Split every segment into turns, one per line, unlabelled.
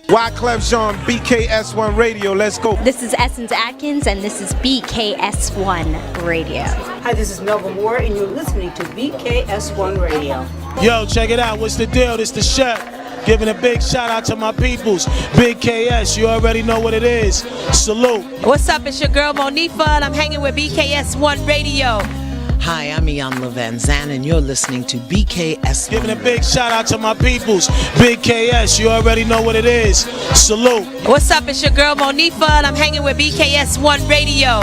Wyclef Jean, BKS1 Radio. Let's go.
This is Essence Atkins, and this is BKS1 Radio.
Hi, this is Melba Moore, and you're listening to BKS1 Radio.
Yo, check it out. What's the deal? This the chef. Giving a big shout out to my peoples. Big KS, you already know what it is. Salute.
What's up? It's your girl Monifa, and I'm hanging with BKS1 Radio.
Hi, I'm Iyanla Van Zandt, and you're listening to BKS1.
Giving a big shout out to my peoples. Big KS, you already know what it is. Salute.
What's up? It's your girl Monifa, and I'm hanging with BKS1 Radio.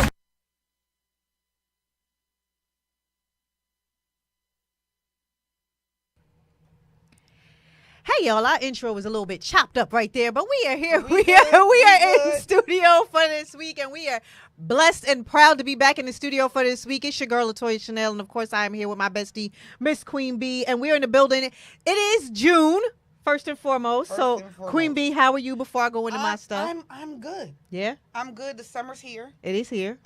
Hey y'all, our intro was a little bit chopped up right there, but we are here. We are in studio for this week, and we are blessed and proud to be back in the studio for this week. It's your girl Latoya Chanel, and of course I am here with my bestie Miss Queen B, and we're in the building. It is June, first and foremost. Queen B, how are you before I go into my stuff?
I'm good.
Yeah,
I'm good. The summer's here.
it is here.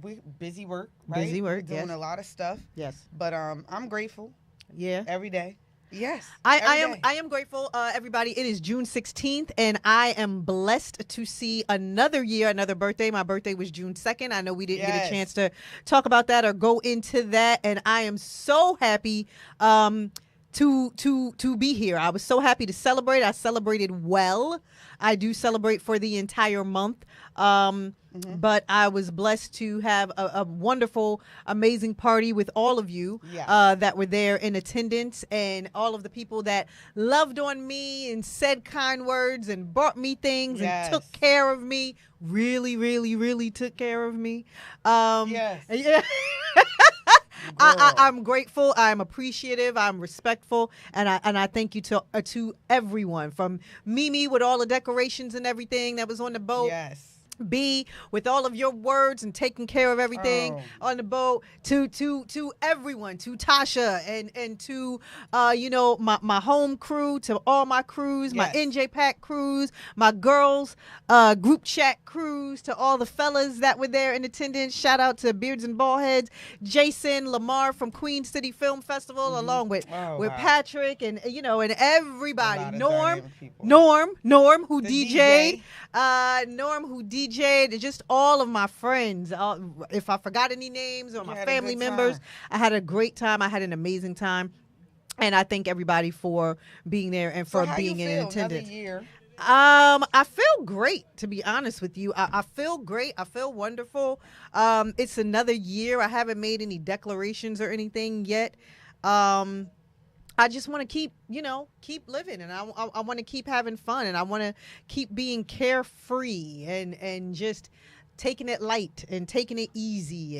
We busy work, right?
Busy work,
We're doing
yes.
a lot of stuff.
Yes.
But I'm grateful
Yeah.
every day. Yes.
I am grateful, everybody. It is June 16th, and I am blessed to see another year, another birthday. My birthday was June 2nd. I know we didn't get a chance to talk about that or go into that, and I am so happy to be here. I was so happy to celebrate. I celebrated well. I do celebrate for the entire month. But I was blessed to have a wonderful, amazing party with all of you that were there in attendance, and all of the people that loved on me and said kind words and brought me things and took care of me. Really, really, really took care of me. Yeah. I'm grateful. I'm appreciative. I'm respectful, and I thank you to everyone, from Mimi with all the decorations and everything that was on the boat.
Yes.
B with all of your words and taking care of everything on the boat, to everyone, to Tasha and to my home crew, to all my crews, my NJ Pack crews, my girls group chat crews, to all the fellas that were there in attendance. Shout out to Beards and Ballheads, Jason Lamar from Queen City Film Festival, along with Patrick and and everybody. Norm who DJ'd. Norm who DJ'd, just all of my friends. If I forgot any names or my family members, I had a great time. I had an amazing time, and I thank everybody for being there and for being in attendance. I feel great, to be honest with you. I feel great. I feel wonderful. It's another year. I haven't made any declarations or anything yet. I just want to keep living, and I want to keep having fun, and I want to keep being carefree and just taking it light and taking it easy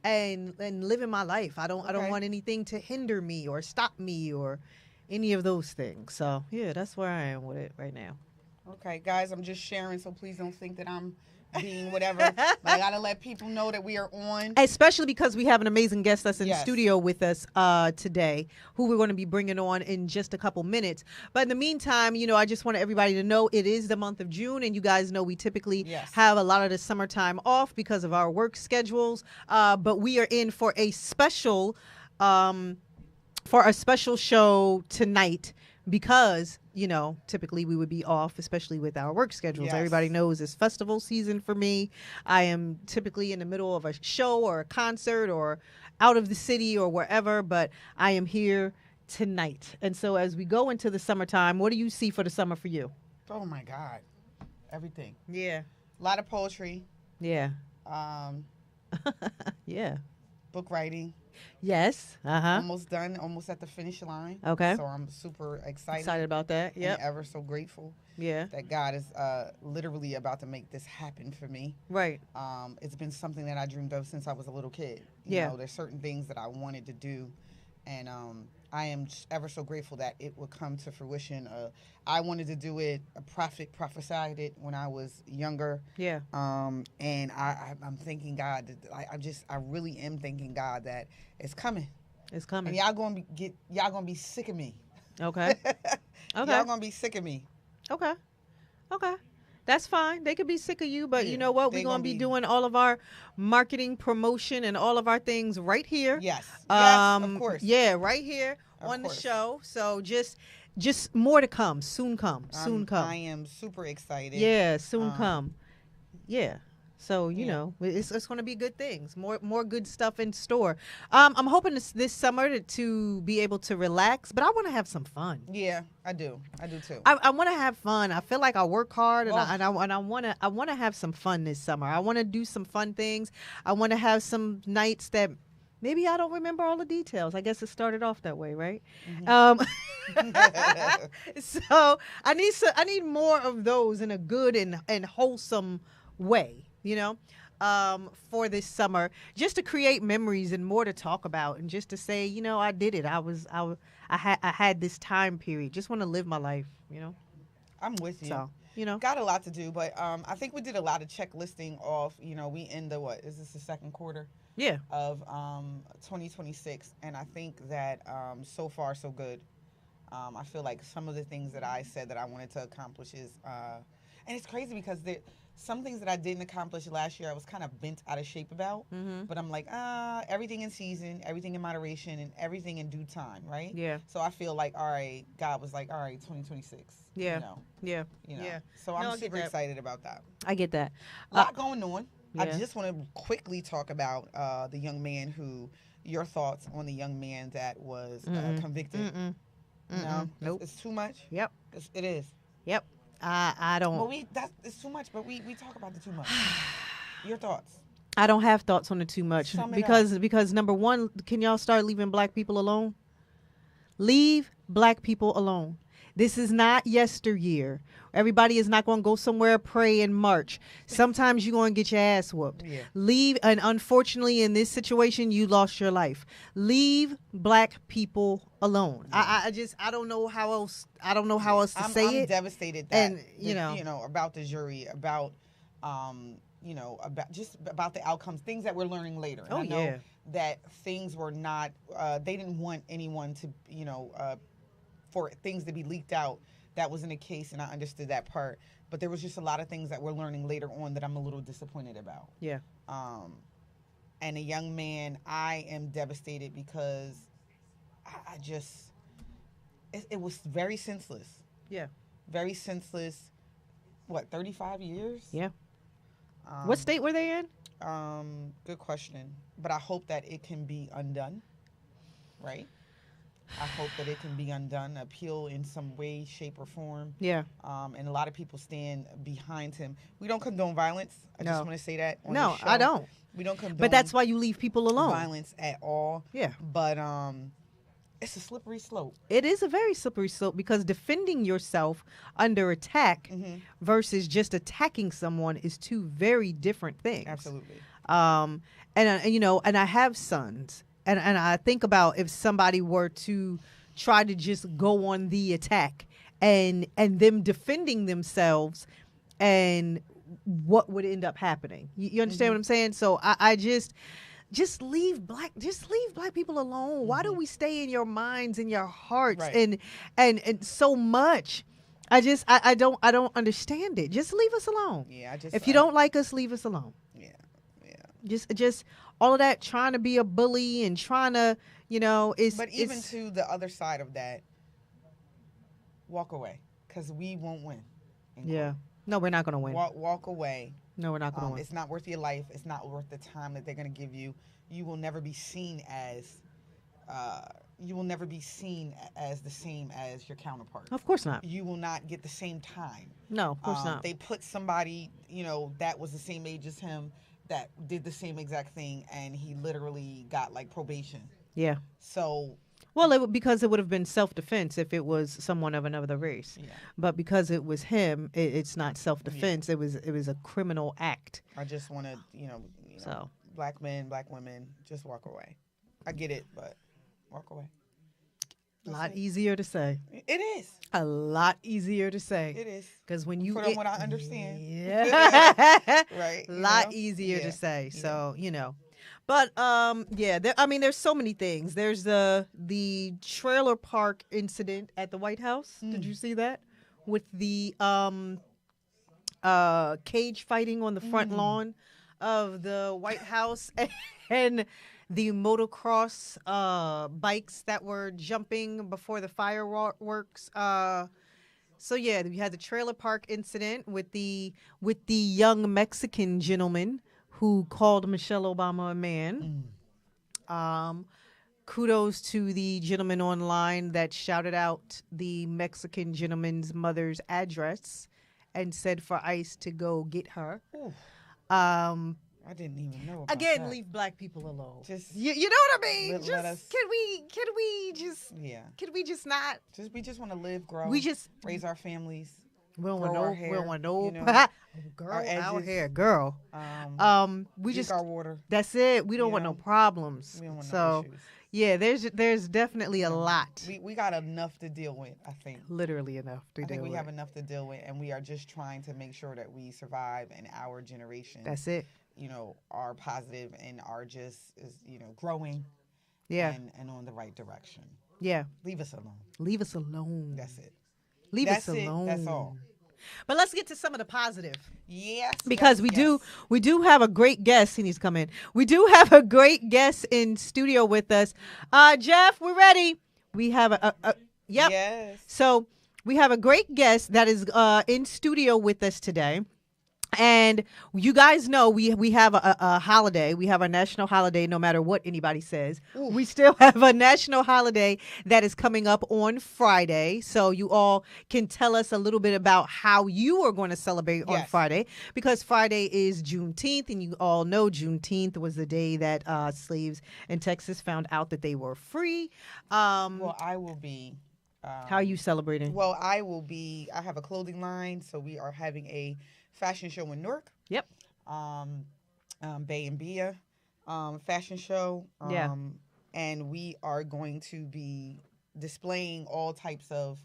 and living my life. I don't want anything to hinder me or stop me or any of those things. So yeah, that's where I am with it right now.
Okay, guys, I'm just sharing, so please don't think that I'm being whatever. But I gotta let people know that we are on.
Especially because we have an amazing guest that's in the studio with us today, who we're going to be bringing on in just a couple minutes. But in the meantime, I just want everybody to know it is the month of June, and you guys know we typically have a lot of the summertime off because of our work schedules. But we are in for a special show tonight, because typically we would be off, especially with our work schedules. Everybody knows it's festival season for me. I am typically in the middle of a show or a concert or out of the city or wherever, but I am here tonight. And so as we go into the summertime, what do you see for the summer for you?
Oh my God, everything.
Yeah.
A lot of poetry.
Yeah.
Yeah. Book writing.
Yes.
Almost done. Almost at the finish line.
Okay.
So I'm super excited.
Excited about that. Yeah.
And ever so grateful.
Yeah.
That God is literally about to make this happen for me.
Right.
It's been something that I dreamed of since I was a little kid. You know, there's certain things that I wanted to do, and I am ever so grateful that it will come to fruition. I wanted to do it. A prophet prophesied it when I was younger.
Yeah.
And I'm thanking God. I really am thanking God that it's coming.
It's coming.
And y'all gonna be sick of me.
Okay. Okay.
Y'all gonna be sick of me.
Okay. Okay. That's fine. They could be sick of you, but you know what? We're going to be doing all of our marketing, promotion, and all of our things right here.
Yes. Yes, of course.
Yeah, right here
of
on
course.
the show. So just just more to come. Soon come.
I am super excited.
Yeah, soon come. Yeah. So, you know, it's going to be good things. More good stuff in store. I'm hoping this summer to be able to relax, but I want to have some fun.
Yeah, I do too.
I want to have fun. I feel like I work hard, and I want to have some fun this summer. I want to do some fun things. I want to have some nights that maybe I don't remember all the details. I guess it started off that way, right? So I need more of those in a good and wholesome way, you know, for this summer, just to create memories and more to talk about, and just to say, you know, I did it. I had this time period. Just want to live my life, you know.
I'm with you.
So, you know,
got a lot to do, but I think we did a lot of checklisting off. You know, we in the is this the second quarter?
Yeah.
Of 2026, and I think that so far so good. I feel like some of the things that I said that I wanted to accomplish is, and it's crazy because some things that I didn't accomplish last year I was kind of bent out of shape about, but I'm like, everything in season, everything in moderation, and everything in due time, right?
Yeah.
So I feel like, all right, God was like, all right, 2026.
Yeah.
You know,
yeah.
You know.
Yeah.
So I'm super excited about that.
I get that.
A lot going on.
Yeah.
I just want to quickly talk about the young man your thoughts on the young man that was convicted. No,
Nope.
It's too much.
Yep.
It is.
Yep. I don't.
Well, it's too much, but we talk about the too much. Your thoughts?
I don't have thoughts on it too much because number one, can y'all start leaving black people alone? Leave black people alone. This is not yesteryear. Everybody is not going to go somewhere, pray, and march. Sometimes you're going to get your ass whooped.
Yeah.
Leave, and unfortunately, in this situation, you lost your life. Leave black people alone. Yeah. I don't know how else. I don't know how else to say it.
I'm devastated that,
and you know,
about the jury, about about the outcomes, things that we're learning later. And I know that things were not. They didn't want anyone to, for things to be leaked out. That wasn't the case, and I understood that part. But there was just a lot of things that we're learning later on that I'm a little disappointed about.
Yeah.
And a young man, I am devastated because it was very senseless.
Yeah.
Very senseless. What, 35 years?
Yeah. What state were they in?
Good question. But I hope that it can be undone, right? I hope that it can be undone, appeal in some way, shape, or form.
Yeah.
And a lot of people stand behind him. We don't condone violence. I just want to say that on
No,
this show.
I don't.
We don't condone
But that's why you leave people alone.
Violence at all.
Yeah.
But it's a slippery slope.
It is a very slippery slope because defending yourself under attack versus just attacking someone is two very different things.
Absolutely.
And I have sons. And I think about if somebody were to try to just go on the attack and them defending themselves and what would end up happening. You understand what I'm saying? So I just leave black people alone. Why do we stay in your minds and your hearts and so much? I don't understand it. Just leave us alone.
Yeah,
if you don't like us, leave us alone.
Yeah.
Just all of that trying to be a bully and trying to,
But even to the other side of that, walk away because we won't win.
Yeah. No, we're not going to win.
Walk away.
No, we're not going to win.
It's not worth your life. It's not worth the time that they're going to give you. You will never be seen as the same as your counterpart.
Of course not.
You will not get the same time.
No, of course not.
They put somebody, that was the same age as him that did the same exact thing, and he literally got like probation.
Yeah.
So.
Well, because it would have been self-defense if it was someone of another race.
Yeah.
But because it was him, it's not self-defense. Yeah. It was a criminal act.
I just want to,
so
black men, black women, just walk away. I get it, but walk away.
A lot easier to say.
It is.
A lot easier to say.
It is.
Because when you
put on what I understand.
Yeah.
Right.
A lot easier to say. So, But there's so many things. There's the trailer park incident at the White House. Did you see that? With the cage fighting on the front lawn of the White House, and the motocross bikes that were jumping before the fireworks. So yeah, we had the trailer park incident with the young Mexican gentleman who called Michelle Obama a man. Kudos to the gentleman online that shouted out the Mexican gentleman's mother's address and said for ICE to go get her.
I didn't even know about
Again,
that.
leave black people alone.
Just
you know what I mean?
let
Just
us-
can we just not?
we just want to live, grow,
We just
raise our families.
we don't want
grow our
no
hair,
we don't want no
you know,
girl
our
out
edges.
here, girl. We
Drink
just
our water.
that's it. We don't
you
want
know?
no problems.
We don't want no
So
issues.
yeah, there's definitely a lot.
We got enough to deal with, I think.
Literally enough to
I
do
think we
it.
have enough to deal with, and we are just trying to make sure that we survive in our generation.
That's it.
You know, are positive and are just, growing.
Yeah.
And on the right direction.
Yeah.
Leave us alone.
Leave us alone.
That's it.
Leave
That's
us
it.
alone.
That's all.
But let's get to some of the positive.
Yes.
Because
yes,
we do have a great guest. He needs to come in. We do have a great guest in studio with us. Jeff, we're ready. We have a yep.
Yes.
So we have a great guest that is in studio with us today. And you guys know we have a holiday. We have a national holiday no matter what anybody says. Ooh. We still have a national holiday that is coming up on Friday. So you all can tell us a little bit about how you are going to celebrate on Friday. Because Friday is Juneteenth, and you all know Juneteenth was the day that slaves in Texas found out that they were free.
Well, I will be.
How are you celebrating?
Well, I have a clothing line, so we are having a fashion show in Newark.
Yep.
Bay and Bia fashion show.
Yeah.
And we are going to be displaying all types of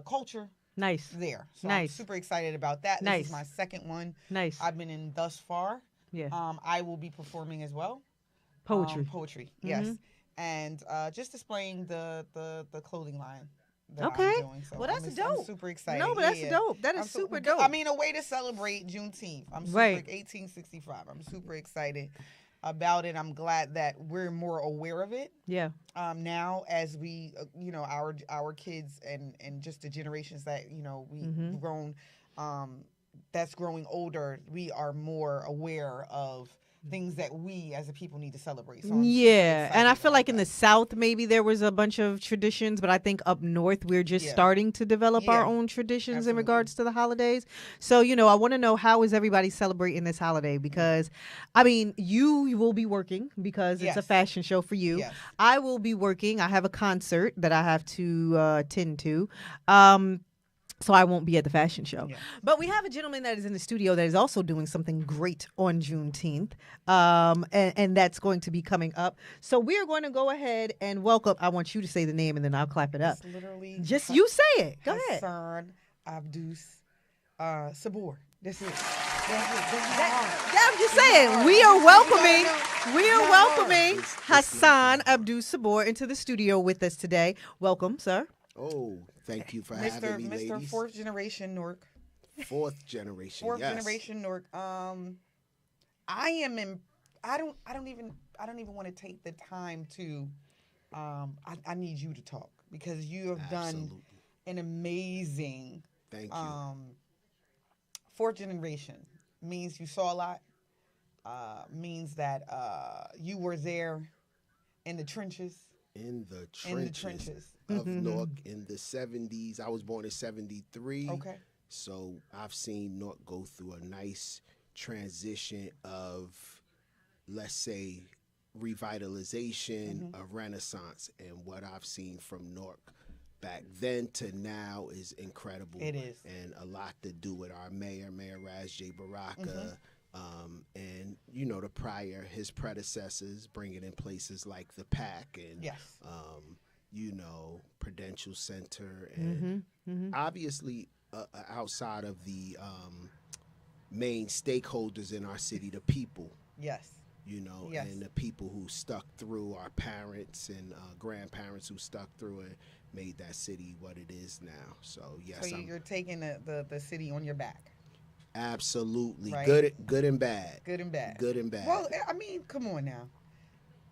culture.
Nice.
There. So
Nice.
I'm super excited about that.
Nice.
This is my second one.
Nice.
I've been in thus far.
Yeah.
I will be performing as well.
Poetry.
Poetry, yes. And just displaying the clothing line. That
Okay.
I'm doing. So
Well, that's
I'm
dope.
super excited.
No, but that's
Yeah.
dope. That is
I'm
super dope.
I mean, a way to celebrate Juneteenth. I'm super
Right.
1865. I'm super excited about it. I'm glad that we're more aware of it.
Yeah.
Now, as we, our kids and just the generations that we've grown, that's growing older, we are more aware of things that we as a people need to celebrate. So I'm super
yeah,
excited
and I feel
about
like in
that.
the South maybe there was a bunch of traditions, but I think up north we're just starting to develop our
Yeah,
own traditions in
absolutely.
regards to the holidays. So I want to know, how is everybody celebrating this holiday? Because I mean, you will be working because it's a
Yes.
fashion show for you.
Yes.
I will be working. I have a concert that I have to attend to. So I won't be at the fashion show.
Yeah.
But we have a gentleman that is in the studio that is also doing something great on Juneteenth. And that's going to be coming up. So we are going to go ahead and welcome. I want you to say the name and then I'll clap it up.
It's literally
Just you say it. Go ahead.
Hassan Abdus Sabor. That's it.
Yeah, I'm just saying. We are welcoming Hassan Abdus Sabor into the studio with us today. Welcome, sir.
Oh, thank you for having me,
Mr.
ladies.
Fourth Generation Newark.
Fourth generation.
Fourth
yes.
Generation Newark. I don't even want to take the time to. I need you to talk because you have done
Absolutely.
an amazing.
Thank you.
Fourth generation means you saw a lot. Means that you were there in the trenches.
In the
trenches.
of Newark in the 70s. I was born in 73.
Okay.
So I've seen Newark go through a nice transition of, let's say, revitalization, a renaissance. And what I've seen from Newark back then to now is incredible.
It is.
And a lot to do with our Mayor Raz J. Baraka. And his predecessors bringing in places like the PAC and
Yes.
Prudential Center and obviously outside of the main stakeholders in our city, the people.
Yes. Yes.
And the people who stuck through, our parents and grandparents who stuck through and made that city what it is now. So yes,
So you're taking the city on your back.
Absolutely.
Right.
Good and bad.
Good and bad.
Good and bad.
Well, I mean, come on now.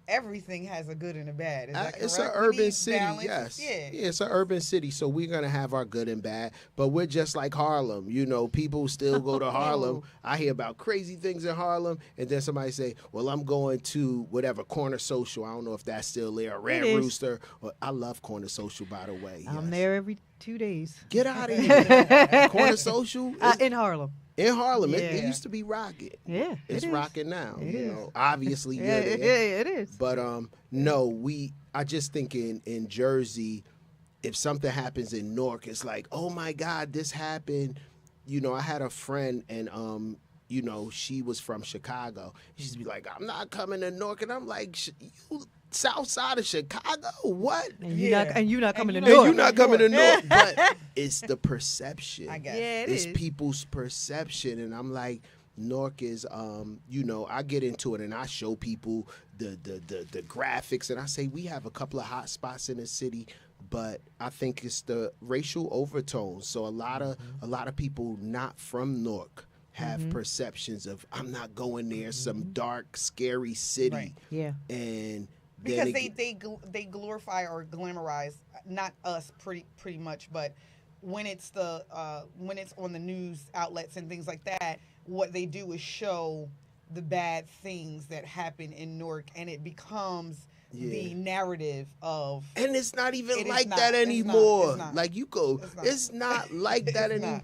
everything has a good and a bad. Is that correct?
It's an
We
urban
need
city,
balance.
yes.
Yeah.
It's an urban city, so we're gonna have our good and bad. But we're just like Harlem. You know, people still go to Harlem. I hear about crazy things in Harlem, and then somebody say, "Well, I'm going to whatever Corner Social." I don't know if that's still there. Red
It is.
Rooster. Well, I love Corner Social, by the way.
I'm
yes.
there every 2 days.
Get out of here. Corner Social
In Harlem.
in Harlem. It
Yeah.
used to be rocking.
Yeah,
It's
it is.
rocking now.
It
you
is.
know, obviously,
Yeah,
you're there.
it is.
But no, I just think in Jersey, if something happens in Newark, it's like, oh my God, this happened. You know, I had a friend and you know, she was from Chicago. She'd be like, I'm not coming to Newark, and I'm like, you south side of Chicago? What?
And you're not coming to
And
Newark.
you're not coming to Newark, but it's the perception.
I guess.
Yeah, it
It's
is.
people's perception, and I'm like, Newark is, you know, I get into it and I show people the graphics, and I say we have a couple of hot spots in the city, but I think it's the racial overtones. So a lot of people not from Newark have perceptions of, I'm not going there, some dark, scary city,
Right.
Yeah.
and
Because
then
they glorify or glamorize, not us pretty much, but when it's when it's on the news outlets and things like that, what they do is show the bad things that happen in Newark, and it becomes the narrative of.
And it's not even
It is
like
not.
that
It's not.
anymore.
It's not.
Like you go,
It's not.
it's not like that
It's
anymore.
not.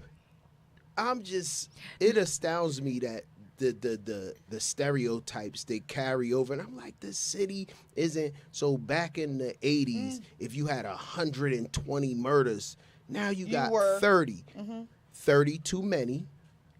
It astounds me that the stereotypes they carry over, and I'm like, this city isn't. So back in the 80s, if you had 120 murders, now you got
were.
30. 30 too many.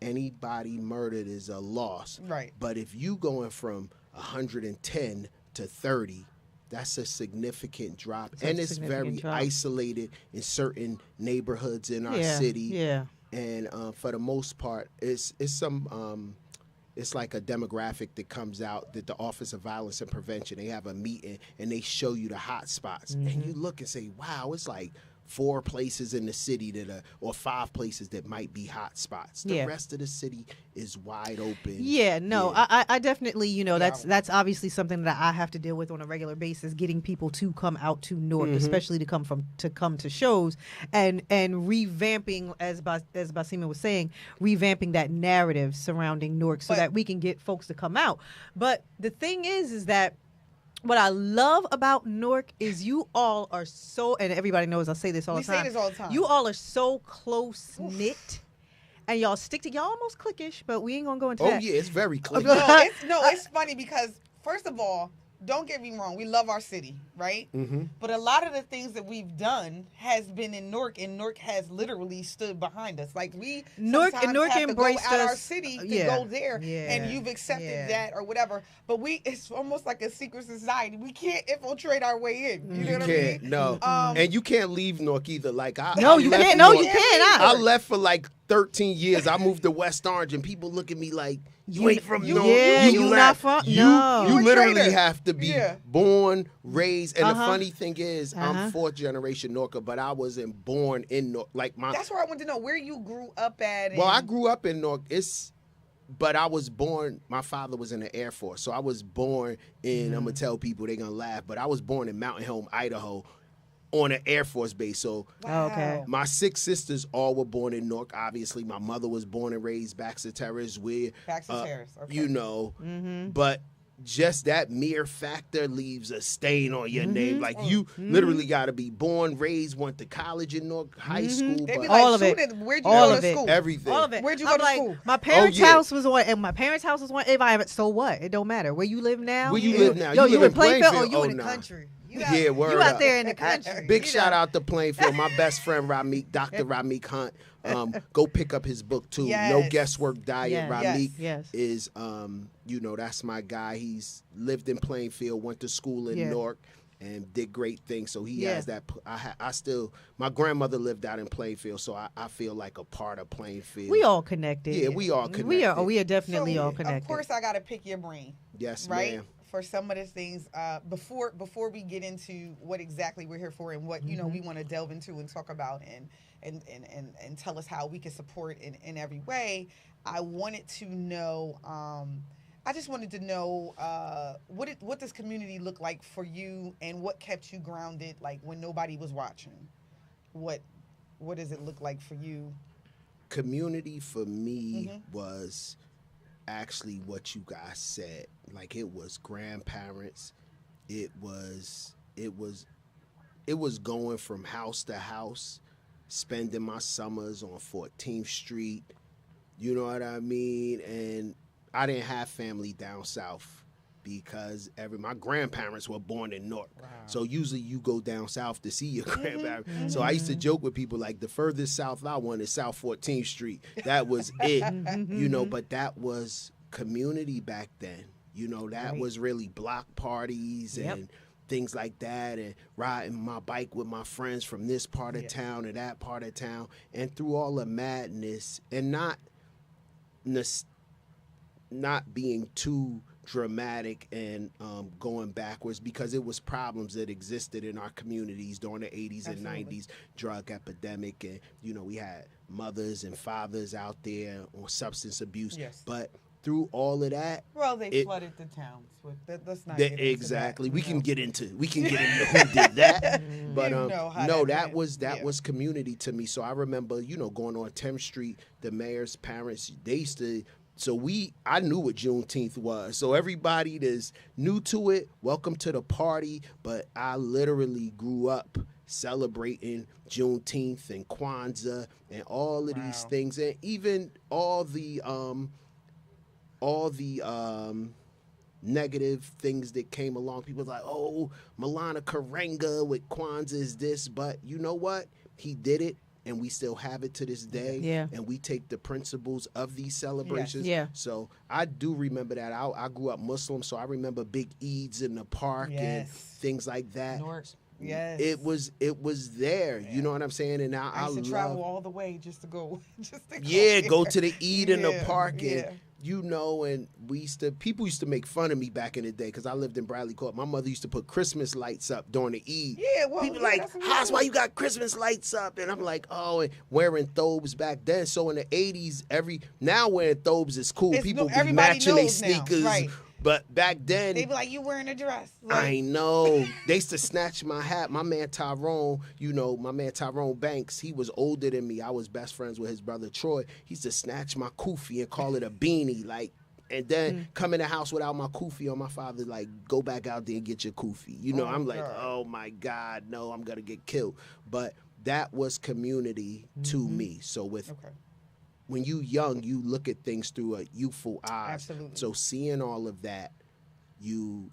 Anybody murdered is a loss.
Right.
But if you going from 110 to 30, that's a significant drop.
a
And it's
significant
very
drop.
isolated in certain neighborhoods in our
Yeah,
city.
yeah.
And for the most part, it's some it's like a demographic that comes out that the Office of Violence and Prevention, they have a meeting and they show you the hot spots.
Mm-hmm.
And you look and say, wow, it's like 4 places in the city or 5 places that might be hot spots. The
Yeah.
rest of the city is wide open.
Yeah, no,
Yeah.
I definitely, that's obviously something that I have to deal with on a regular basis, getting people to come out to Newark, especially to come to shows and revamping, as Basima was saying, revamping that narrative surrounding Newark so that we can get folks to come out. But the thing is that what I love about Newark is you all are so, and everybody knows I say this all
We
the time.
say this all the time.
You all are so close knit, and y'all stick to y'all almost cliquish, but we ain't gonna go into
Oh,
that.
yeah, it's very clear.
It's funny because first of all, don't get me wrong, we love our city, right? But a lot of the things that we've done has been in Newark, and Newark has literally stood behind us. Like
Newark
sometimes have to go
embraced
out our
us.
city to
Yeah.
go there,
Yeah.
and you've accepted
Yeah.
that or whatever. But it's almost like a secret society. We can't infiltrate our way in. You know
You
what I
can't,
mean?
no. And you can't leave Newark either. Like
No,
I
you
left
can't. No,
Newark-
you can't.
I left for like 13 years. I moved to West Orange, and people look at me like, you ain't from Newark.
yeah, you
left.
not from- no.
You
You a
literally
traitor.
have to be
Yeah.
born, raised. And the
Uh-huh.
funny thing is, I'm 4th generation Norker, but I wasn't born in Newark. Like
That's where I want to know where you grew up at.
well, I
and-
grew up in Newark. But I was born, my father was in the Air Force. So I was born in, I'm going to tell people, they're going to laugh, but I was born in Mountain Home, Idaho, on an Air Force base. So
Oh, okay.
my 6 sisters all were born in Newark. Obviously, my mother was born and raised Baxter Terrace.
Baxter Terrace, okay.
You know, but just that mere factor leaves a stain on your name. Like you literally got to be born, raised, went to college in Newark, high school,
They be
but
like,
All of it.
Where'd you
All
go
of
to
it.
school?
everything.
All of it.
Where'd you
I'm
go to
like,
school?
My parents'
yeah.
house was on, and my parents' house was on. If I haven't, so what? It don't matter where you live now.
Where you live now?
Yo,
You
you
live
in
in
Plainfield?
Plainfield?
Or you
Oh,
in the
nah.
country?
Yeah, word
You out
up.
there in the country.
Big
you
shout
know.
out to Plainfield. My best friend Ramik, Dr. Ramik Hunt. Go pick up his book too. No
Yes.
Guesswork Diet.
Yes.
Ramik
Yes.
is that's my guy. He's lived in Plainfield, went to school in
Yeah.
Newark, and did great things. So he
Yeah.
has that. I still, my grandmother lived out in Plainfield, so I feel like a part of Plainfield.
We all connected.
Yeah, we all
We are.
connected.
We are definitely
So,
all connected.
Of course, I got to pick your brain.
Yes,
right?
ma'am.
For some of the things, before we get into what exactly we're here for and what we want to delve into and talk about and tell us how we can support in every way, I wanted to know I just wanted to know what does community look like for you, and what kept you grounded, like when nobody was watching? What does it look like for you?
Community for me was actually what you guys said. Like, it was grandparents. It was going from house to house, spending my summers on 14th Street. You know what I mean? And I didn't have family down south because my grandparents were born in North. Wow. So usually you go down south to see your grandparents. Mm-hmm. So I used to joke with people, like, the furthest south I went is South 14th Street. That was it, you know, but that was community back then. You know, that was really block parties and things like that, and riding my bike with my friends from this part of town to that part of town, and through all the madness, and not being too dramatic and going backwards, because it was problems that existed in our communities during the 80s and 90s, drug epidemic, and, you know, we had mothers and fathers out there on substance abuse. But through all of that,
they flooded the towns with let's not get into
exactly
that,
we can get into who did that. But that was community to me. So I remember, you know, going on 10th Street, the mayor's parents, they used to. So I knew what Juneteenth was. So everybody that's new to it, welcome to the party. But I literally grew up celebrating Juneteenth and Kwanzaa and all of these things, and even all the negative things that came along. People like, oh, Malana Karenga with Kwanzaa is this, but you know what? He did it. And we still have it to this day. Yeah. And we take the principles of these celebrations. Yeah. So I do remember that. I grew up Muslim, so I remember big Eids in the park and things like that.
Yes.
It was there. You know what I'm saying? And I
used to travel all the way just to go.
Go to the Eid in the park, and you know, and people used to make fun of me back in the day because I lived in Bradley Court. My mother used to put Christmas lights up during the Eid. Yeah, well, people like, Haas, why you got Christmas lights up? And I'm like, oh, and wearing thobes back then. So in the 80s, now wearing thobes is cool. People be matching their sneakers. Right. But back then,
they be like, you wearing a dress.
Like, I know. They used to snatch my hat. My man Tyrone, Banks, he was older than me. I was best friends with his brother Troy. He used to snatch my kufi and call it a beanie. Like, and then come in the house without my kufi on. My father, like, go back out there and get your kufi. You know, I'm like, oh my God, no, I'm going to get killed. But that was community to me. So when you young, you look at things through a youthful eyes.
Absolutely.
So seeing all of that, you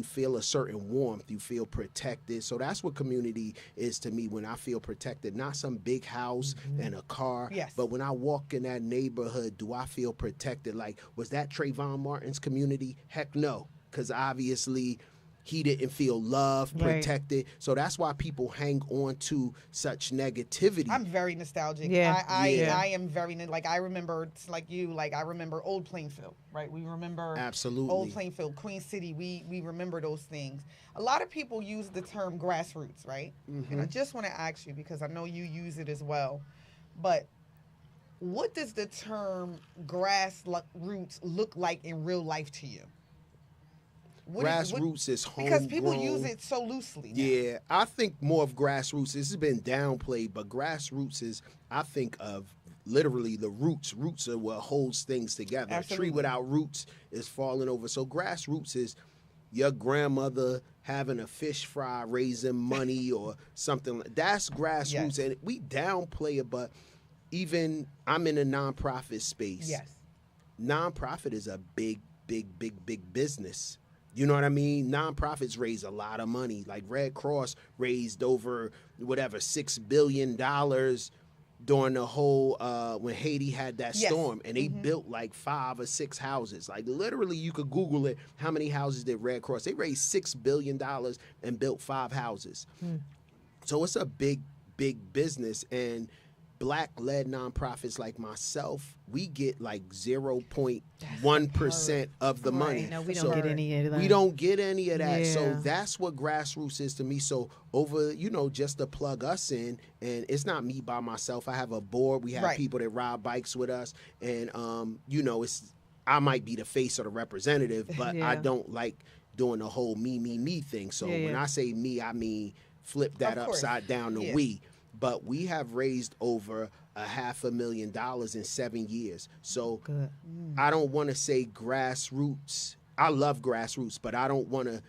feel a certain warmth. You feel protected. So that's what community is to me. When I feel protected, not some big house and a car, but when I walk in that neighborhood, do I feel protected? Like, was that Trayvon Martin's community? Heck no, because obviously he didn't feel loved, protected. So that's why people hang on to such negativity.
I'm very nostalgic. I am very, like, I remember, like you, like, I remember Old Plainfield, right? We remember Old Plainfield, Queen City. We remember those things. A lot of people use the term grassroots, right? And I just want to ask you, because I know you use it as well, but what does the term grassroots look like in real life to you?
Grassroots is homegrown.
Because people use it so loosely now.
Yeah, I think more of grassroots. This has been downplayed, but grassroots is, I think of literally the roots. Roots are what holds things together.
Absolutely.
A tree without roots is falling over. So grassroots is your grandmother having a fish fry, raising money or something. That's grassroots. And we downplay it, but even I'm in a nonprofit space.
Yes.
Nonprofit is a big business. You know what I mean? Nonprofits raise a lot of money. Like Red Cross raised over $6 billion during the whole when Haiti had that storm, and they built like 5 or 6 houses. Like literally, you could Google it. How many houses did Red Cross? They raised $6 billion and built 5 houses. So it's a big business, and Black-led nonprofits like myself, we get like 0.1% of the money.
No, we don't get any of that.
We don't get any of that. Yeah. So that's what grassroots is to me. So over, just to plug us in, and it's not me by myself. I have a board. We have people that ride bikes with us, and it's I might be the face or the representative, but I
Yeah.
don't like doing the whole me thing. So
Yeah,
when
yeah.
I say me, I mean flip that
Of course.
upside down to
Yeah.
we. But we have raised over $500,000 in 7 years. So
Good.
I don't want to say grassroots. I love grassroots, but I don't want to.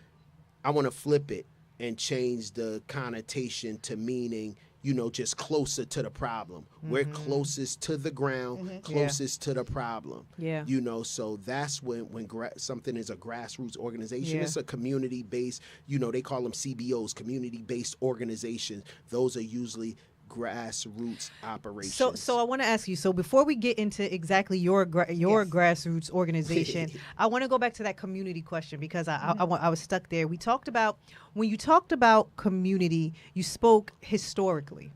I want to flip it and change the connotation to meaning, just closer to the problem. We're closest to the ground, closest to the problem.
Yeah.
So that's when something is a grassroots organization.
Yeah.
It's a community-based, they call them CBOs, community-based organizations. Those are usually grassroots operations.
So I want to ask you. So before we get into exactly your grassroots organization, I want to go back to that community question because I was stuck there. We talked about when you talked about community, you spoke historically.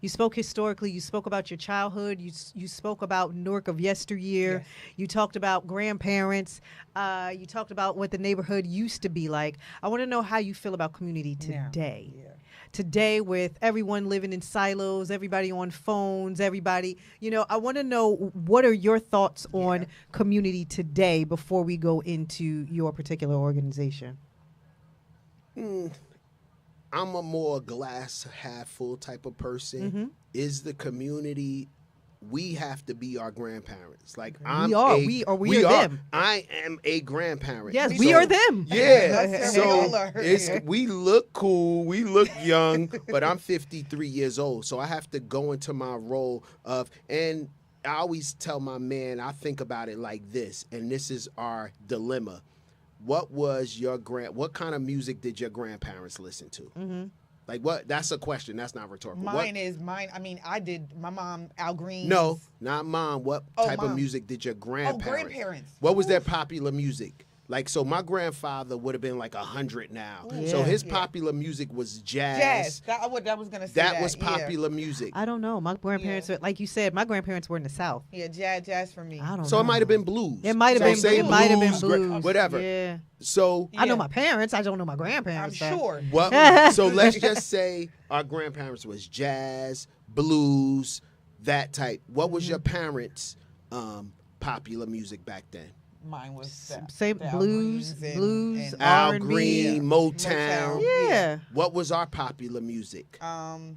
You spoke historically. You spoke about your childhood. You spoke about Newark of yesteryear.
Yes.
You talked about grandparents. You talked about what the neighborhood used to be like. I want to know how you feel about community today.
Yeah.
Today, with everyone living in silos, everybody on phones, everybody, I want to know what are your thoughts on community today before we go into your particular organization.
I'm a more glass half full type of person. Is the community? We have to be our grandparents. Like
We are them.
I am a grandparent.
Yes, we are them.
Yeah.
That's
So
similar.
we look cool, we look young, but I'm 53 years old, so I have to go into my role of. And I always tell my man, I think about it like this, and this is our dilemma. What was what kind of music did your grandparents listen to? Like what? That's a question. That's not rhetorical.
Mine. I mean, I did. My mom, Al Green.
No, not mom. What type of
mom.
music did your grandparents?
grandparents.
What was their popular music? Like, so my grandfather would have been like 100 now. So
Yeah.
his popular music was jazz.
Jazz. I was gonna say
That was
yeah.
popular music.
I don't know. My grandparents, are, like you said, my grandparents were in the South.
Yeah, jazz for me.
I don't
So
know.
it might have been blues.
It might have
So
been.
say
It might have been
gra-
blues.
whatever.
Yeah.
So
I know
Yeah.
my parents. I don't know my
I'm
grandparents. though.
sure.
what? So let's just say our grandparents was jazz, blues, that type. What was your parents' popular music back then?
Mine was
Same
the Al
blues,
Greens and
Al
R&B.
Green, Motown.
Yeah.
What was our popular music?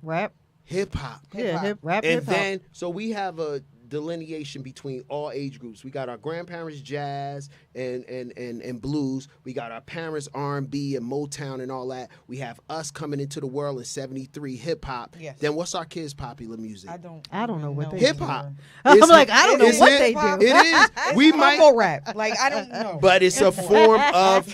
Rap.
Hip hop.
Yeah. Rap.
And
Hip hop.
then, so we have a delineation between all age groups. We got our grandparents jazz and blues. We got our parents R&B and Motown and all that. We have us coming into the world in '73 hip hop.
Yes.
Then what's our kids' popular music?
I don't
know what they
Hip hop.
I'm like, I don't know
It's
what
hip
they
hop.
do.
It is. We might.
mumble rap. Like I don't know.
But it's a form of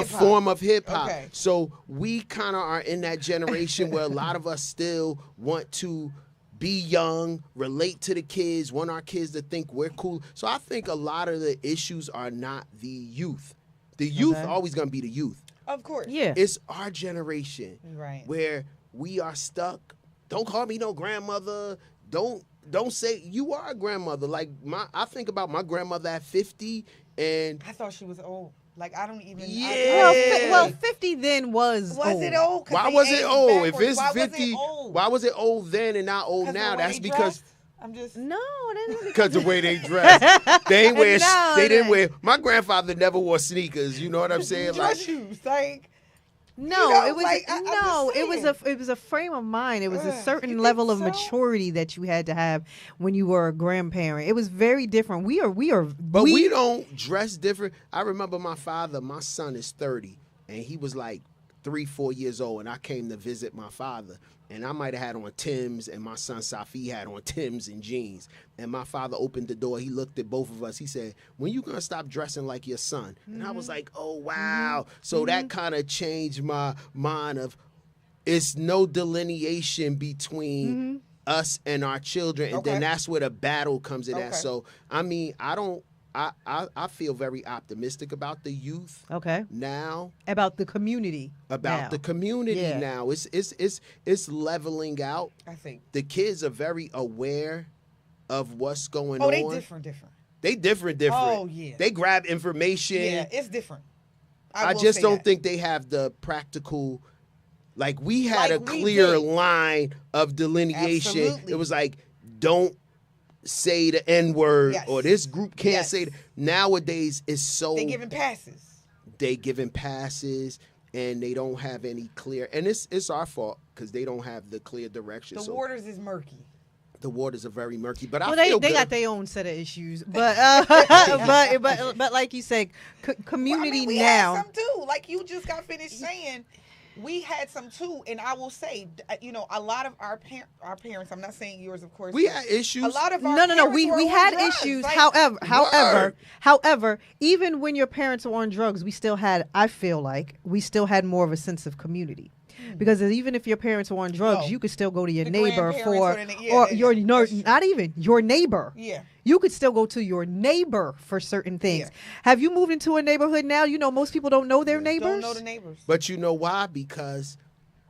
form of hip hop.
Okay.
So we kind of are in that generation where a lot of us still want to be young, relate to the kids, want our kids to think we're cool. So I think a lot of the issues are not the youth. The youth always going to be the youth.
Of course.
Yeah.
It's our generation
Right.
where we are stuck. Don't call me no grandmother. Don't say you are a grandmother. Like I think about my grandmother at 50 and
I thought she was old. Like I don't even.
Yeah.
Well, 50 then was
Was it old? 'Cause
why
they
was it
aged
old? If
backwards.
it's
Why was it
50,
old?
why was it old then and not old
'Cause
now?
the way
That's
they
because
dressed? I'm just.
No,
because the way they dress. They ain't wear.
No,
they didn't
that-
wear. My grandfather never wore sneakers. You know what I'm saying?
Dress
Like
shoes, like.
No,
You know,
it was
like, I'm just
it was a frame of mind. It was a
Ugh,
certain
you
level
think
of
so?
maturity that you had to have when you were a grandparent. It was very different.
But we don't dress different. I remember my father, my son is 30, and he was like 3-4 years old, and I came to visit my father. And I might have had on Timbs, and my son Safi had on Timbs and jeans. And my father opened the door. He looked at both of us. He said, when you going to stop dressing like your son? And I was like, oh, wow. So that kind of changed my mind of it's no delineation between us and our children. And then
Okay.
that's where the battle comes in at.
Okay.
So, I mean, I feel very optimistic about the youth
Okay.
now,
About the community.
about
now.
the community
Yeah.
now. It's leveling out.
I think.
The kids are very aware of what's going
Oh,
on.
they different.
They different.
Oh, yeah.
They grab information.
Yeah, it's different.
I
will
just
say
don't
that.
think they have the practical. Like we had
Like
a
we
clear
did.
line of delineation.
Absolutely.
It was like, don't say the N-word
Yes.
or this group can't
Yes.
say nowadays it's so
They giving passes.
they giving passes and they don't have any clear, and it's our fault because they don't have the clear direction.
The
So
waters is murky.
the waters are very murky. But
Well,
I feel
they
good.
got their own set of issues, but but like you said, community
we
now.
had some too. Like you just got finished saying, we had some too. And I will say, a lot of our parents. I'm not saying yours, of course.
We had issues.
A lot of our
No.
parents
We
were on
had
drugs.
issues.
Like,
However, even when your parents were on drugs, we still had. I feel like we still had more of a sense of community. Because even if your parents were on drugs,
Oh.
you could still go to your
The
neighbor
grandparents
for,
or the- yeah,
or
yeah,
your
yeah.
no,
That's true.
not even your neighbor.
Yeah.
You could still go to your neighbor for certain things.
Yeah.
Have you moved into a neighborhood now? You know, most people don't know their neighbors.
Don't know the neighbors.
But you know why? Because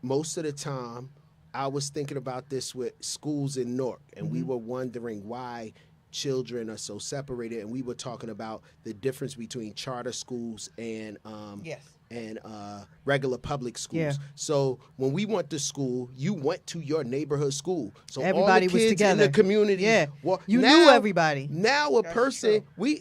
most of the time, I was thinking about this with schools in Newark, and we were wondering why children are so separated, and we were talking about the difference between charter schools and
Yes.
and regular public schools.
Yeah.
So when we went to school, you went to your neighborhood school. So
Everybody
all the
was
kids
together.
in the community.
Yeah.
Well,
You
now-
knew everybody.
Now a
That's
person,
true.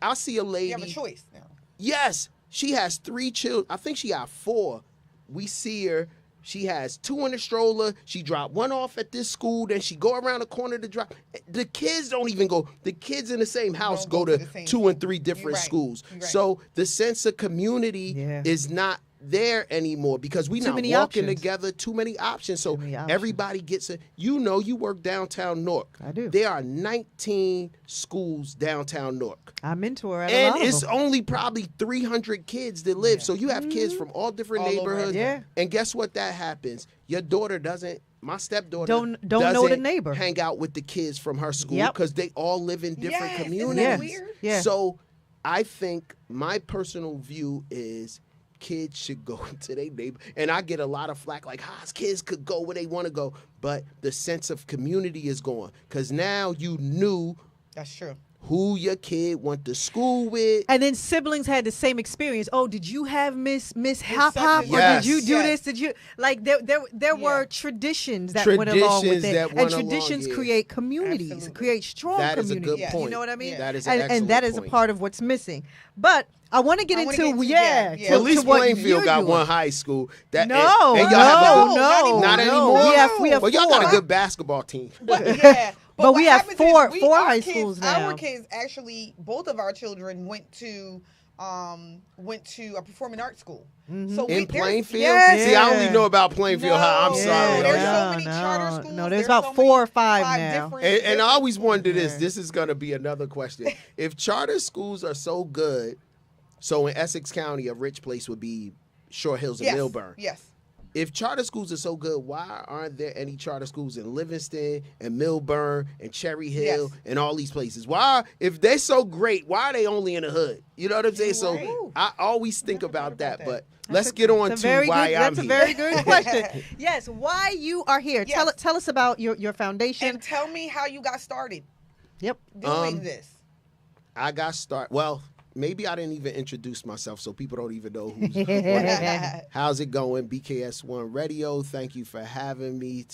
I see a lady.
You have a choice now.
Yes, she has 3 children. I think she got 4. We see her. She has 2 in the stroller. She dropped 1 off at this school. Then she go around the corner to drop. The kids don't even go. The kids in the same house
Don't
go
go to
to
the same
2 and 3
school.
different
You're right.
schools.
You're right.
So the sense of community
Yeah.
is not there anymore because we
Too
not
many
walking
options.
together. Too many options. So
Too many options.
everybody gets a. You know, you work downtown Newark.
I do.
There are 19 schools downtown Newark.
I mentor at a
And
lot of
it's
them.
only probably 300 kids that live. So you have kids from all different
All over
neighborhoods.
Yeah.
And guess what that happens? Your daughter doesn't, my stepdaughter
Don't know the
doesn't
neighbor.
hang out with the kids from her school
Yep.
because they all live in different
Yes, isn't
communities.
that weird?
Yeah.
So I think my personal view is kids should go to their neighbor. And I get a lot of flack like, kids could go where they want to go. But the sense of community is gone because now you knew
That's true.
who your kid went to school with.
And then siblings had the same experience. Oh, did you have Miss Hop Hop, or
Yes.
did you do
Yes.
this? Did you like there were traditions that went along with
Traditions
it,
that
and
went along,
traditions
yeah.
create communities,
Absolutely.
create strong
That is a
communities.
good point.
You know what I mean?
Yeah.
That is an
and that
excellent
is a
point.
part of what's missing. But I want to get
I wanna
into
get into-
yeah,
yeah.
to-
At least
to what
Plainfield
you're
got
doing.
one high school. That
No,
and y'all have a
no,
good,
no,
not
no.
anymore.
We have
well, y'all got a
4.
good basketball team.
But yeah.
But
what
we have
happens is
four
our
high
kids-
schools now.
Our kids actually, both of our children went to a performing arts school. So
In
there's-
Plainfield?
Yes.
See, I only know about Plainfield High. I'm
No,
sorry.
There's
Yeah,
so many
no,
charter
no.
schools.
There's about
so
4 or
many-
5 now.
different-
And I
different-
always wonder this. This is going to be another question. If charter schools are so good, so in Essex County, a rich place would be Short Hills and
Yes.
Milburn.
Yes.
If charter schools are so good, why aren't there any charter schools in Livingston and Milburn and Cherry Hill
Yes.
and all these places? Why, if they're so great, why are they only in the hood? You know what I'm saying? So
right.
I always think
Never
about
thought
that.
about
But
that.
let's get on
That's
to
a very
why
good,
I'm
That's a
here.
very good question. Yes, why you are here.
Yes.
Tell us about your foundation.
And tell me how you got started
Yep.
doing this.
I got started. Well, maybe I didn't even introduce myself, so people don't even know who's. How's it going? BKS1 Radio. Thank you for having me.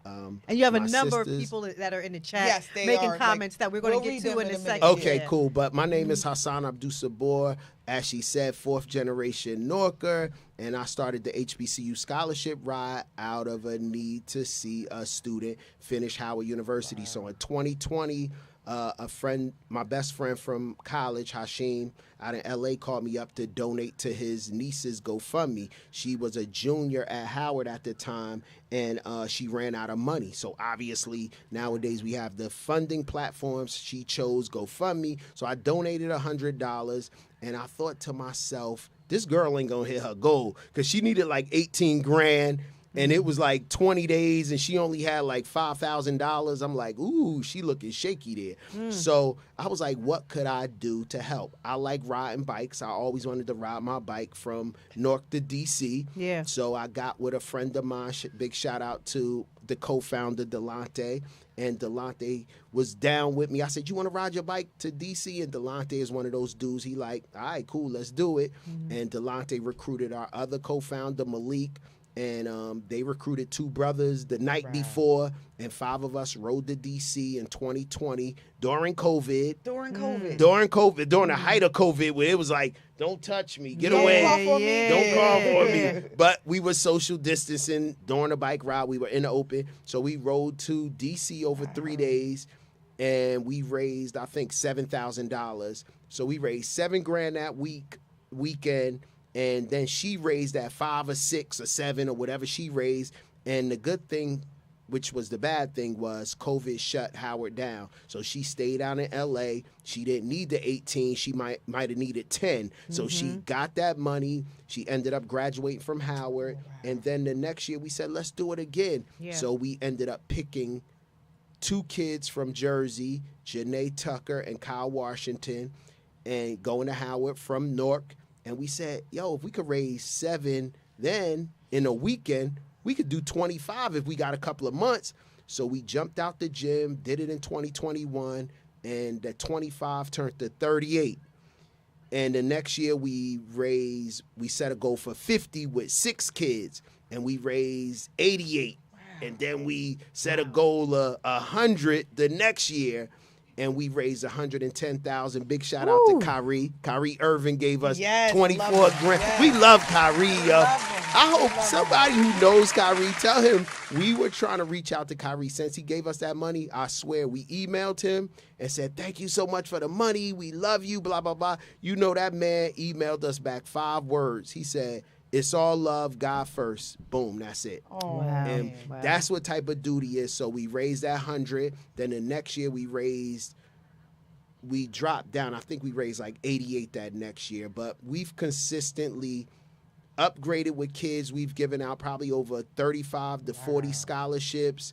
And you have a
my
number of
sisters.
people that are in the chat
Yes, they
making
are.
comments that we're going
We'll
to
read
get to
them
in
in
a
a
second.
minute.
Okay,
Yeah.
cool. But my name is Hassan Abdul Sabor. As she said, 4th generation Norker. And I started the HBCU scholarship ride out of a need to see a student finish Howard University. So in 2020, a friend, my best friend from college, Hashim, out in LA, called me up to donate to his niece's GoFundMe. She was a junior at Howard at the time, and she ran out of money. So obviously, nowadays we have the funding platforms. She chose GoFundMe. So I donated $100, and I thought to myself, this girl ain't gonna hit her goal because she needed like 18 grand. And it was like 20 days, and she only had like $5,000. I'm like, ooh, she looking shaky there. So I was like, what could I do to help? I like riding bikes. I always wanted to ride my bike from Newark to D.C.
Yeah.
So I got with a friend of mine. Big shout out to the co-founder, Delonte. And Delonte was down with me. I said, you want to ride your bike to D.C.? And Delonte is one of those dudes. He like, all right, cool, let's do it. And Delonte recruited our other co-founder, Malik. and they recruited 2 brothers the night before, and 5 of us rode to D.C. in 2020 during COVID.
During COVID.
During the height of COVID, where it was like, don't touch me, get away, don't cough on me. But we were social distancing during the bike ride. We were in the open, so we rode to D.C. over 3 days, and we raised, I think, $7,000. So we raised $7,000 that weekend. And then she raised that 5 or 6 or 7 or whatever she raised. And the good thing, which was the bad thing, was COVID shut Howard down. So she stayed out in L.A. She didn't need the 18. She might have needed 10. So she got that money. She ended up graduating from Howard. And then the next year we said, let's do it again. Yeah. So we ended up picking 2 kids from Jersey, Janae Tucker and Kyle Washington, and going to Howard from Newark. And we said, yo, if we could raise 7, then in a weekend, we could do 25 if we got a couple of months. So we jumped out the gym, did it in 2021, and that 25 turned to 38. And the next year we set a goal for 50 with 6 kids, and we raised 88. Wow. And then we set a goal of 100 the next year, and we raised $110,000. Big shout out to Kyrie. Kyrie Irving gave us 24 grand. Yes. We love Kyrie. I hope somebody who knows Kyrie, tell him we were trying to reach out to Kyrie since he gave us that money. I swear, we emailed him and said, thank you so much for the money. We love you, blah, blah, blah. You know, that man emailed us back 5 words. He said, it's all love, God first. Boom, that's it.
Oh, wow.
And that's what type of duty is. So we raised that 100. Then the next year we dropped down. I think we raised like 88 that next year. But we've consistently upgraded with kids. We've given out probably over 35 to 40 scholarships.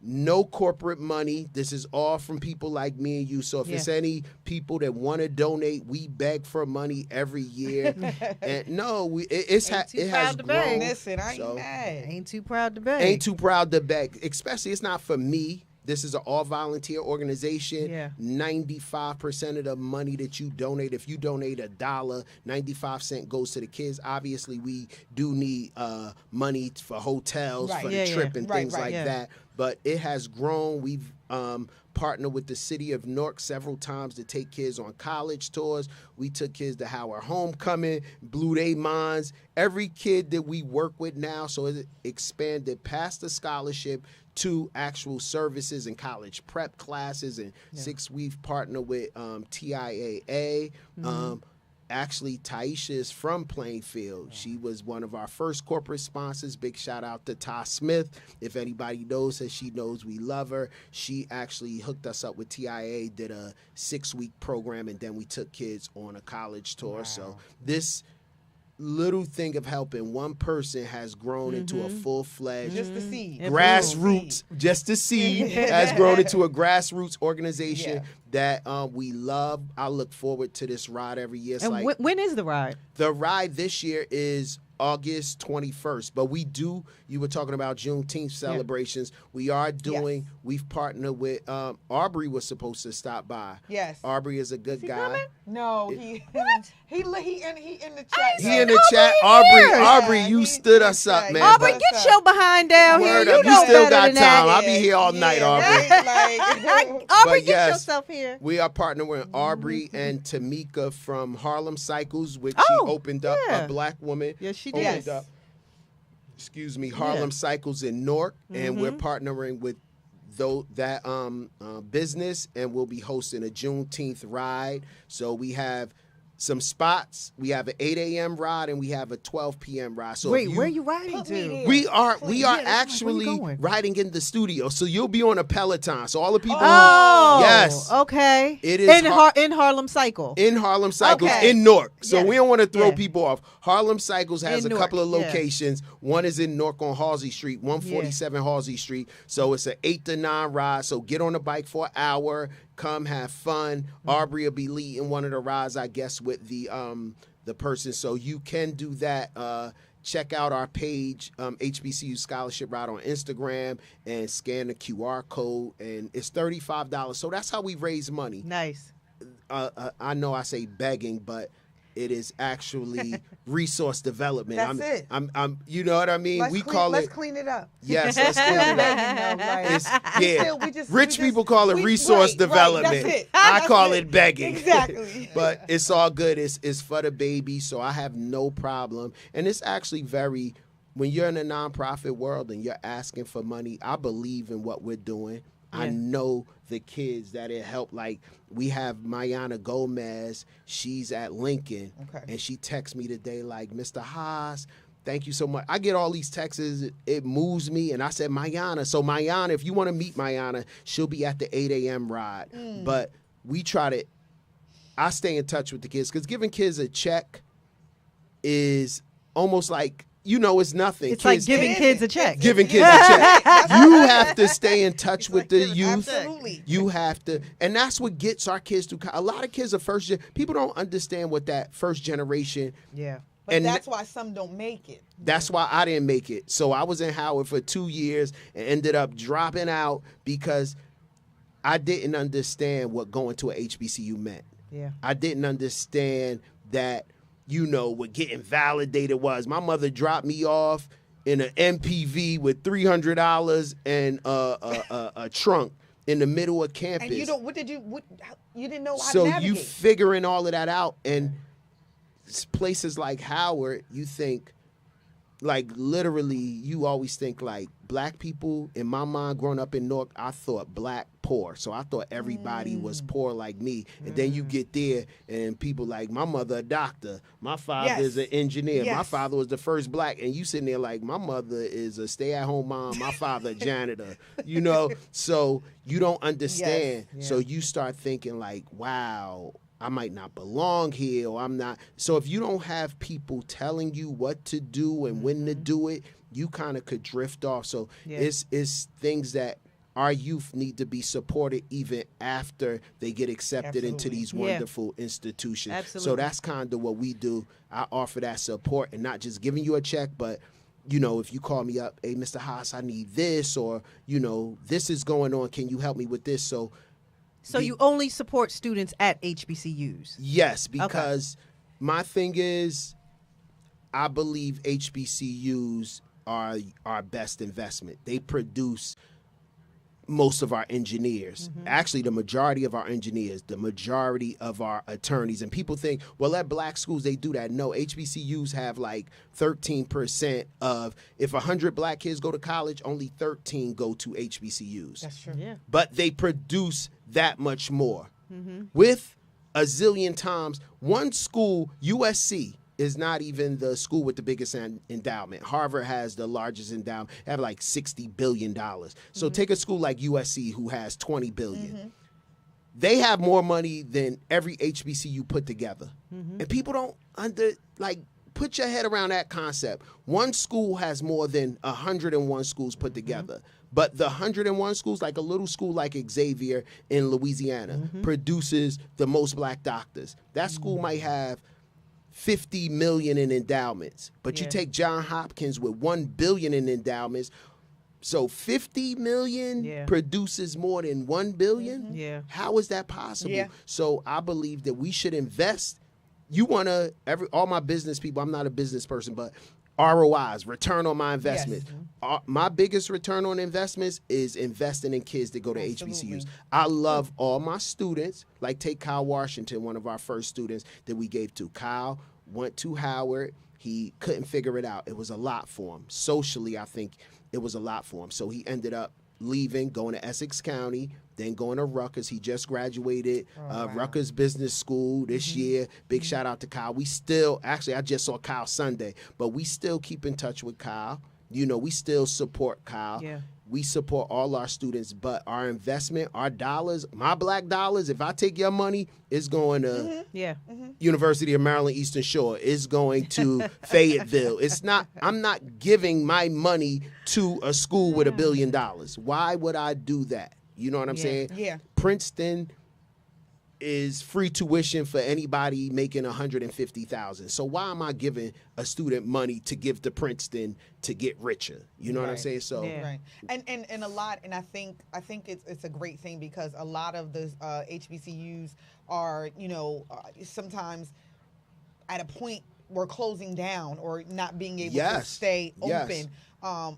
No corporate money. This is all from people like me and you. So if it's any people that want to donate, we beg for money every year. And no, it has grown.
Listen, I ain't mad.
Ain't too proud to beg.
Ain't too proud to beg. Especially, it's not for me. This is an all-volunteer organization.
Yeah.
95% of the money that you donate, if you donate $1, 95 cents goes to the kids. Obviously, we do need money for hotels, for the trip and things like that. But it has grown. We've partnered with the city of Newark several times to take kids on college tours. We took kids to Howard Homecoming, blew their minds. Every kid that we work with now, so it expanded past the scholarship to actual services and college prep classes. And 6, we've partnered with TIAA. Actually, Taisha is from Plainfield. She was one of our first corporate sponsors. Big shout out to Ty Smith. If anybody knows her, she knows we love her. She actually hooked us up with TIAA, did a 6-week program, and then we took kids on a college tour. Wow. So this little thing of helping one person has grown into a full-fledged grassroots, just the seed has grown into a grassroots organization that we love. I look forward to this ride every year. It's
and when is the ride?
The ride this year is August 21st, but we do, you were talking about Juneteenth celebrations. We are doing, we've partnered with, Aubrey was supposed to stop by.
Yes.
Aubrey is a good guy.
Coming?
No, he in the chat.
He in the chat. Aubrey, you stood us up, man.
Aubrey, get your behind down here. You know
still
better
got
than
time.
that.
I'll be here all night, Aubrey.
Aubrey, get yourself here.
We are partnering with Aubrey and Tamika from Harlem Cycles, which she opened up, a black woman.
Yes, she
opened up, Harlem Cycles in Newark, and we're partnering with that business, and we'll be hosting a Juneteenth ride. So we have some spots. We have an 8 a.m. ride and we have a 12 p.m. ride. So
wait, where are you riding to?
We are actually riding in the studio. So you'll be on a Peloton. So all the people
okay.
It is
in Harlem Cycle.
In Harlem Cycles in Newark. So we don't want to throw people off. Harlem Cycles has a couple of locations. One is in Newark on Halsey Street, 147 Halsey Street. So it's an 8 to 9 ride. So get on the bike for an hour. Come have fun. Aubrey will be leading one of the rides, I guess, with the person. So you can do that. Check out our page, HBCU Scholarship Ride on Instagram, and scan the QR code. And it's $35. So that's how we raise money.
Nice.
I know I say begging, but It is actually resource development.
That's it.
I'm you know what I mean?
Let's clean it up.
Yes, let's clean it up. Rich people call it resource development.
That's it.
I call it begging.
Exactly.
But it's all good. It's for the baby, so I have no problem. And it's actually very, when you're in a nonprofit world and you're asking for money, I believe in what we're doing. I know the kids that it helped. Like, we have Mayana Gomez. She's at Lincoln.
Okay.
And she texts me today like, Mr. Haas, thank you so much. I get all these texts. It moves me. And I said, Mayana. So Mayana, if you want to meet Mayana, she'll be at the 8 a.m. ride. But we try to, I stay in touch with the kids because giving kids a check is almost like, you know, it's nothing.
It's like giving kids a check.
Giving kids a check. You have to stay in touch with the youth.
Absolutely.
You have to, and that's what gets our kids through. A lot of kids are people don't understand what that first generation.
Yeah.
But that's why some don't make it.
That's why I didn't make it. So I was in Howard for 2 years and ended up dropping out because I didn't understand what going to a HBCU meant.
Yeah.
I didn't understand that, you know, what getting validated was. My mother dropped me off in an MPV with $300 and a trunk in the middle of campus.
And you didn't know how to
so
navigate.
you figuring all of that out, and places like Howard, you think, like, literally, you always think like black people. In my mind, growing up in Newark, I thought black poor. So I thought everybody was poor like me. And then you get there and people like, my mother a doctor, my father is an engineer, my father was the first black. And you sitting there like, my mother is a stay-at-home mom, my father a janitor, you know? So you don't understand. So you start thinking like, wow, I might not belong here, or I'm not. So if you don't have people telling you what to do and when to do it, you kind of could drift off. So it's things that our youth need to be supported even after they get accepted into these wonderful institutions.
Absolutely.
So that's kind of what we do. I offer that support and not just giving you a check, but, you know, if you call me up, hey, Mr. Haas, I need this, or, you know, this is going on. Can you help me with this? So
you only support students at HBCUs?
Yes, because my thing is, I believe HBCUs are our best investment. They produce most of our engineers. Actually, the majority of our engineers, the majority of our attorneys. And people think, well, at black schools, they do that. No, HBCUs have like 13% of, if 100 black kids go to college, only 13 go to HBCUs.
That's true.
Yeah.
But they produce that much more. With a zillion times, one school, USC, is not even the school with the biggest endowment. Harvard has the largest endowment. They have like $60 billion. So take a school like USC who has $20 billion. They have more money than every HBCU put together. And people don't put your head around that concept. One school has more than 101 schools put together. But the 101 schools, like a little school like Xavier in Louisiana, produces the most black doctors. That school might have 50 million in endowments, but you take Johns Hopkins with 1 billion in endowments, so 50 million produces more than 1 billion. How is that possible? So I believe that we should invest. You want to, all my business people, I'm not a business person, but ROIs, return on my investment. My biggest return on investments is investing in kids that go to HBCUs. I love all my students. Like take Kyle Washington, one of our first students that we gave to. Kyle went to Howard. He couldn't figure it out. It was a lot for him. Socially, I think it was a lot for him. So he ended up leaving, going to Essex County, then going to Rutgers. He just graduated Rutgers Business School this year. Big shout out to Kyle. We still, actually, I just saw Kyle Sunday, but we still keep in touch with Kyle. You know, we still support Kyle. We support all our students, but our investment, our dollars, my black dollars, if I take your money, it's going to University of Maryland Eastern Shore. It's going to Fayetteville. It's not, I'm not giving my money to a school with $1 billion. Why would I do that? You know what I'm saying? Princeton is free tuition for anybody making $150,000. So why am I giving a student money to give to Princeton to get richer? You know what I'm saying? So
and a lot, and I think it's a great thing because a lot of the HBCUs are, you know, sometimes at a point were closing down or not being able to
Yes.
stay
Yes.
open.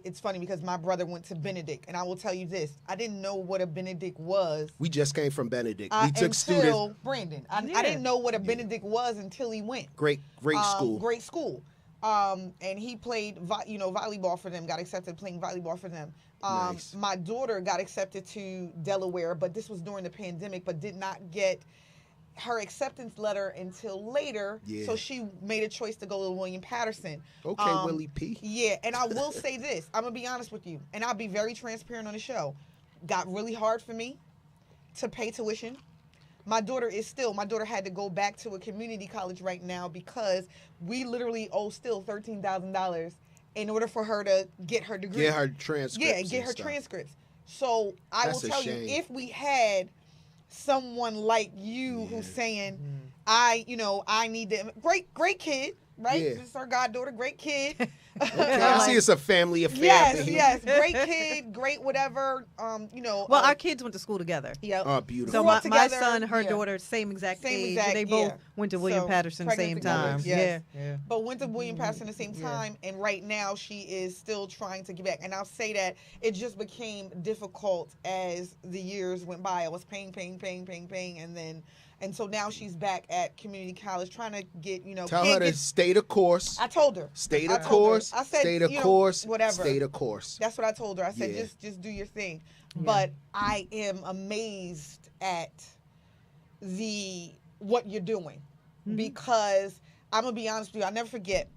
It's funny because my brother went to Benedict, and I will tell you this: I didn't know what a Benedict was.
We just came from Benedict. We took
until
students.
Brandon. I didn't know what a Benedict was until he went.
Great school.
Great school. And he played, volleyball for them. Got accepted playing volleyball for them.
Nice.
My daughter got accepted to Delaware, but this was during the pandemic, but did not get her acceptance letter until later.
Yeah.
So she made a choice to go to William Patterson.
Okay, Willie P.
Yeah, and I will say this. I'm going to be honest with you, and I'll be very transparent on the show. Got really hard for me to pay tuition. My daughter had to go back to a community college right now because we literally owe still $13,000 in order for her to get her degree.
Get her transcripts.
Yeah, get
and
her
stuff.
transcripts. So I
That's
will
a
tell you,
shame.
if we had someone like you who's saying, I need them. Great kid, right?
Yeah.
This is our goddaughter, great kid.
Okay, I see it's a family affair.
Yes,
baby.
yes, great kid, great whatever.
Well, our kids went to school together.
Yep.
Oh, beautiful.
So
Grew up
my
together,
son, her
yeah.
daughter, same exact age.
exact,
They both
yeah.
went to William
So,
Patterson
pregnant
same
together,
time.
yes.
Yeah.
But went to William Patterson at the same time, and right now she is still trying to get back. And I'll say that it just became difficult as the years went by. I was paying, and so now she's back at community college trying to get,
Tell her to stay the course.
I told her.
Stay
I
the
told her.
course.
I said,
Stay the
you know,
course.
whatever.
Stay the course.
That's what I told her. I said,
Yeah.
just do your thing. But I am amazed at what you're doing because I'm gonna be honest with you. I'll never forget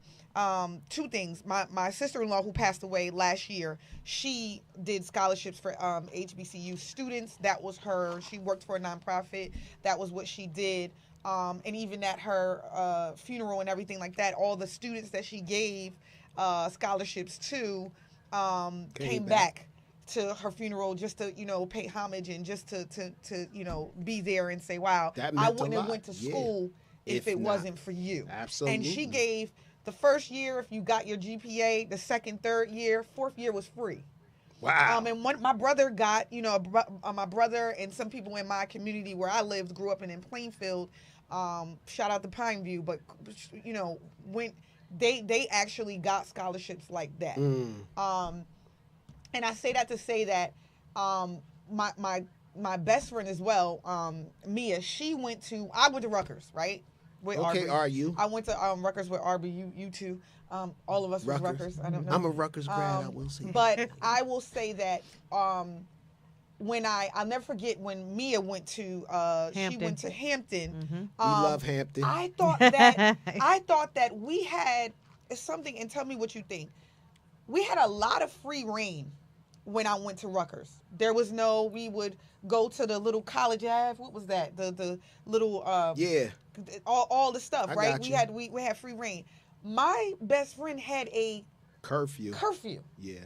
two things. My sister-in-law who passed away last year, she did scholarships for HBCU students. That was her. She worked for a nonprofit. That was what she did. And even at her funeral and everything like that, all the students that she gave scholarships to came back to her funeral just to pay homage and just to be there and say, wow,
That
I
meant a
wouldn't have
lot.
went to
Yeah.
school if it
not.
wasn't for you.
Absolutely.
And she gave the first year if you got your GPA, the second, third year, fourth year was free.
Wow.
And my brother got, my brother and some people in my community where I lived grew up in Plainfield. Shout out to Pineview, but when they actually got scholarships like that. And I say that to say that my best friend as well, Mia, I went to Rutgers, right? With
Okay,
Arbery. I went to Rutgers with Arbery. You too. All of us was Rutgers. I don't know.
I'm a Rutgers grad. I will say.
But I will say that when I'll never forget when Mia went to she went to Hampton.
We love Hampton.
I thought that we had something, and tell me what you think. We had a lot of free reign when I went to Rutgers. There was we would go to the little College Ave. What was that? The little
yeah.
all the stuff,
I
right?
got you.
We had free reign. My best friend had a
Curfew. Yeah.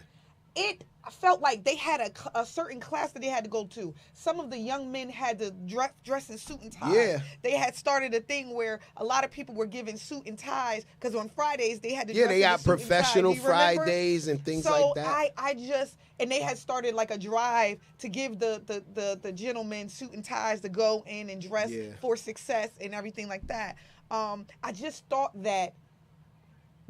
It felt like they had a certain class that they had to go to. Some of the young men had to dress in suit and ties.
Yeah.
They had started a thing where a lot of people were given suit and ties because on Fridays they had to
Yeah,
dress
they
in a
got
suit and tie.
professional
Do you remember?
Fridays and things
so
like that.
I just and they had started like a drive to give the gentlemen suit and ties to go in and dress for success and everything like that. I just thought that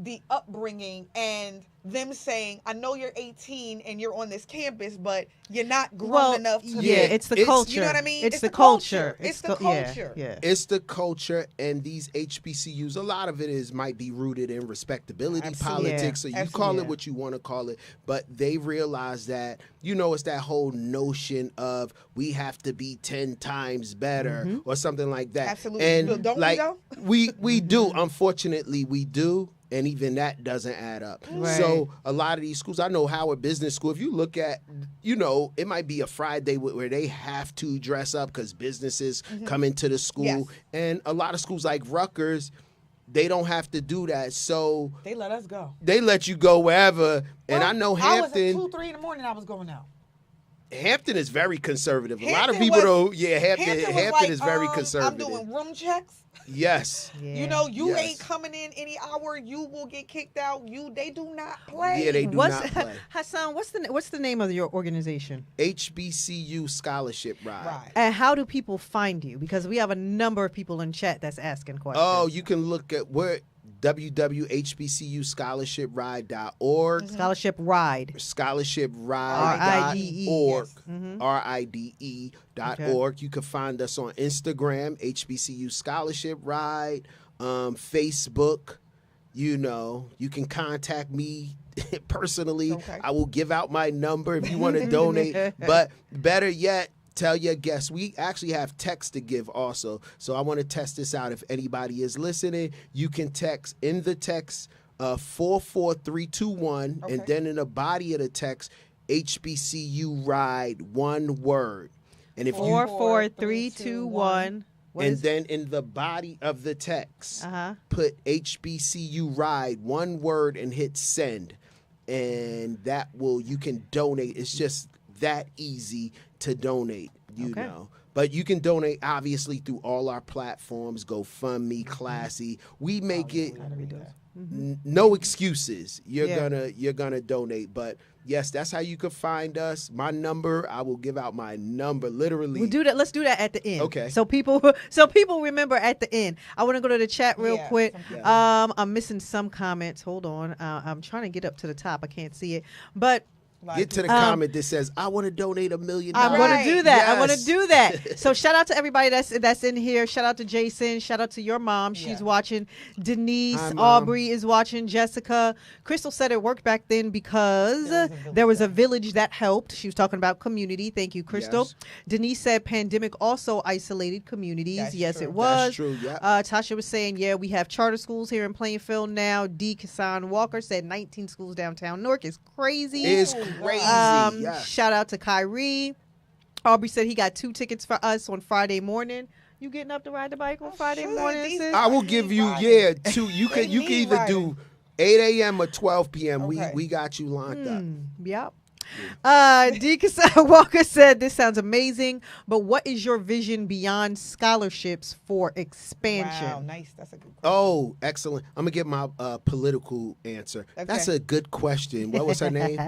the upbringing and them saying, I know you're 18 and you're on this campus, but you're not grown enough to
Yeah, it's the culture.
You know what I mean?
It's the culture.
It's the culture.
Yeah.
It's the culture, and these HBCUs, a lot of it might be rooted in respectability
Absolutely.
politics, so you call it what you want to call it, but they realize that, it's that whole notion of we have to be 10 times better or something like that.
Absolutely.
And
Don't
like,
we though?
we do, unfortunately, we do. And even that doesn't add up.
Right.
So a lot of these schools, I know Howard Business School, if you look at, it might be a Friday where they have to dress up because businesses come into the school.
Yes.
And a lot of schools like Rutgers, they don't have to do that. So
They let us go.
they let you go wherever. And I know
I was at
Hampton.
2-3 in the morning I was going out.
Hampton is very conservative. A lot of
Hampton
people
was-
don't. Yeah,
Hampton was
Hampton
like,
is very conservative.
I'm doing room checks.
Yes.
Yeah.
You know, you
Yes.
ain't coming in any hour, you will get kicked out. They do not play.
Yeah, they do
What's
not play.
Hassan? What's the name of your organization?
HBCU Scholarship Ride.
Right.
And how do people find you? Because we have a number of people in chat that's asking questions.
Oh, you can look at www.hbcuscholarship.org.
Scholarship Ride.
Scholarship.org.
Yes.
RIDE.org. You can find us on Instagram, HBCU Scholarship Ride, Facebook. You know, you can contact me personally.
Okay.
I will give out my number if you want to donate. But better yet, tell your guests. We actually have text to give also. So I want to test this out. If anybody is listening, you can text in the text 44321, and then in the body of the text, HBCU Ride, one word. And if you
44321.
and then in the body of the text, put HBCU Ride, one word, and hit send. And you can donate. It's just that easy to donate, you know. But you can donate, obviously, through all our platforms, GoFundMe, Classy. We make it no excuses. You're gonna donate. But yes, that's how you can find us. My number, I will give out my number literally.
We'll do that. Let's do that at the end.
Okay.
So people remember at the end. I want to go to the chat real quick. I'm missing some comments. Hold on. I'm trying to get up to the top. I can't see it. But
get to the comment that says, I want to donate $1 million.
I'm going to do that.
Yes.
I'm going to do that. So shout out to everybody that's in here. Shout out to Jason. Shout out to your mom. She's watching. Denise.
Hi, Mom.
Aubrey is watching. Jessica. Crystal said it worked back then because there was a village that helped. She was talking about community. Thank you, Crystal.
Yes.
Denise said pandemic also isolated communities.
That's
yes,
true.
it was.
That's true, yeah.
Tasha was saying, yeah, we have charter schools here in Plainfield now. D. Kassan Walker said 19 schools downtown Newark is crazy.
It's crazy. Yes.
Shout out to Kyrie. Aubrey said he got 2 tickets for us on Friday morning. You getting up to ride the bike on Friday morning, sis?
I will give you, 2. You can either do 8 a.m. or 12 p.m. We got you lined up.
Yep. D. Kassan Walker said, this sounds amazing, but what is your vision beyond scholarships for expansion?
Wow, nice. That's a good question.
Oh, excellent. I'm going to give my political answer. That's a good question. What was her name?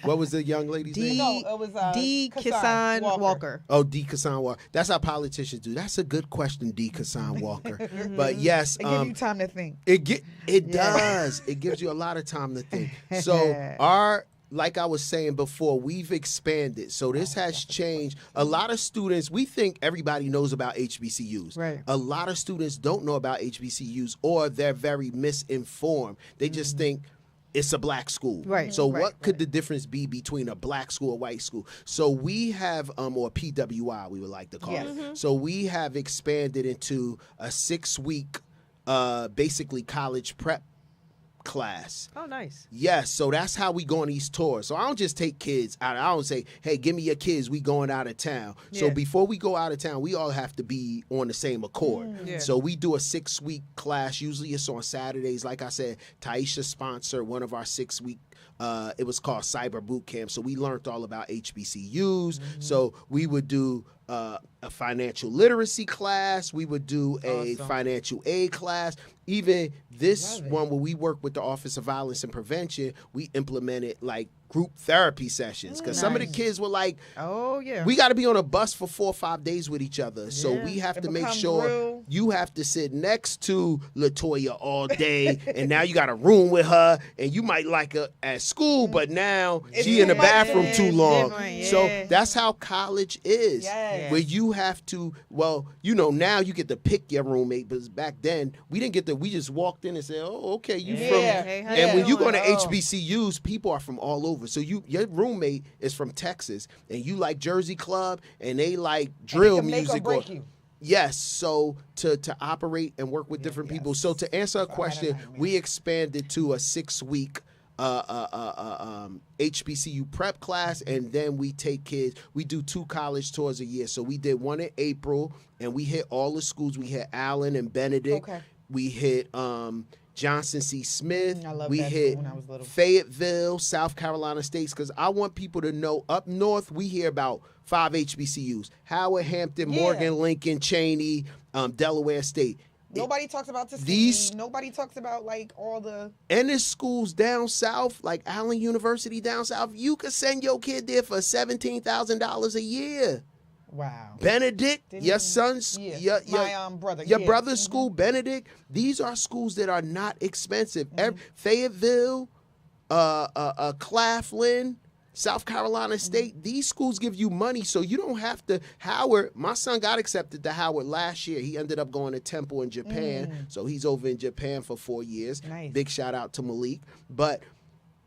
What was the young lady's name?
No, it was
D. Kassan Walker.
Oh, D. Kassan Walker. That's how politicians do. That's a good question, D. Kassan Walker. But yes,
It gives you time to think.
it does. It gives you a lot of time to think. So like I was saying before, we've expanded. So this has changed. A lot of students, we think everybody knows about HBCUs.
Right.
A lot of students don't know about HBCUs, or they're very misinformed. They just think it's a black school.
Right.
So what could the difference be between a black school or white school? So we have, or PWI, we would like to call it. So we have expanded into a 6-week, basically college prep class.
Oh, nice.
Yes, so that's how we go on these tours. So I don't just take kids out. I don't say, hey, give me your kids, we going out of town. So before we go out of town, we all have to be on the same accord. So we do a 6-week class. Usually it's on Saturdays. Like I said, Taisha sponsored one of our 6-week, it was called Cyber Boot Camp. So we learned all about HBCUs. So we would do a financial literacy class. We would do a financial aid class. Even this one where we work with the Office of Violence and Prevention, we implemented like group therapy sessions because some of the kids were like,
oh yeah,
we got to be on a bus for 4 or 5 days with each other. So we have to make sure you have to sit next to LaToya all day, and now you got a room with her, and you might like her at school, but now she in the bathroom too long. So that's how college is, where you have to, well, you know, now you get to pick your roommate, but back then we didn't get to, we just walked in and said, oh, okay, you from, and when you go to HBCUs, people are from all over. So your roommate is from Texas, and you like Jersey Club, and they like drill music. Yes, so to operate and work with different people. So to answer a question, we expanded to a 6-week HBCU prep class, and then we take kids. We do 2 college tours a year. So we did one in April, and we hit all the schools. We hit Allen and Benedict. We hit Johnson C. Smith.
I love
We
that
hit
school when I was little.
Fayetteville, South Carolina States, because I want people to know up north we hear about 5 HBCUs: Howard, Hampton,
Yeah.
Morgan, Lincoln, Cheney, Delaware State.
Nobody talks about
These-
Nobody talks about like all the.
And there's schools down south, like Allen University down south. You could send your kid there for $17,000 a year.
Wow.
Benedict, your
Didn't-
son's,
yeah. My brother.
your
yeah.
brother's school, Benedict. These are schools that are not expensive. Fayetteville, Claflin, South Carolina State. These schools give you money, so you don't have to. Howard, my son got accepted to Howard last year. He ended up going to Temple in Japan, so he's over in Japan for 4 years.
Nice.
Big shout out to Malik. But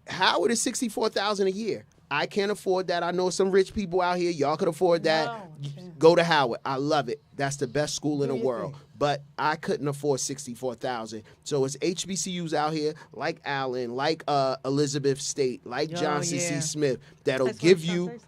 Howard is $64,000 a year. I can't afford that. I know some rich people out here. Y'all could afford that. Go to Howard. I love it. That's the best school in the world. But I couldn't afford $64,000. So it's HBCUs out here like Allen, like Elizabeth State, like Johnson C. Smith that'll give you,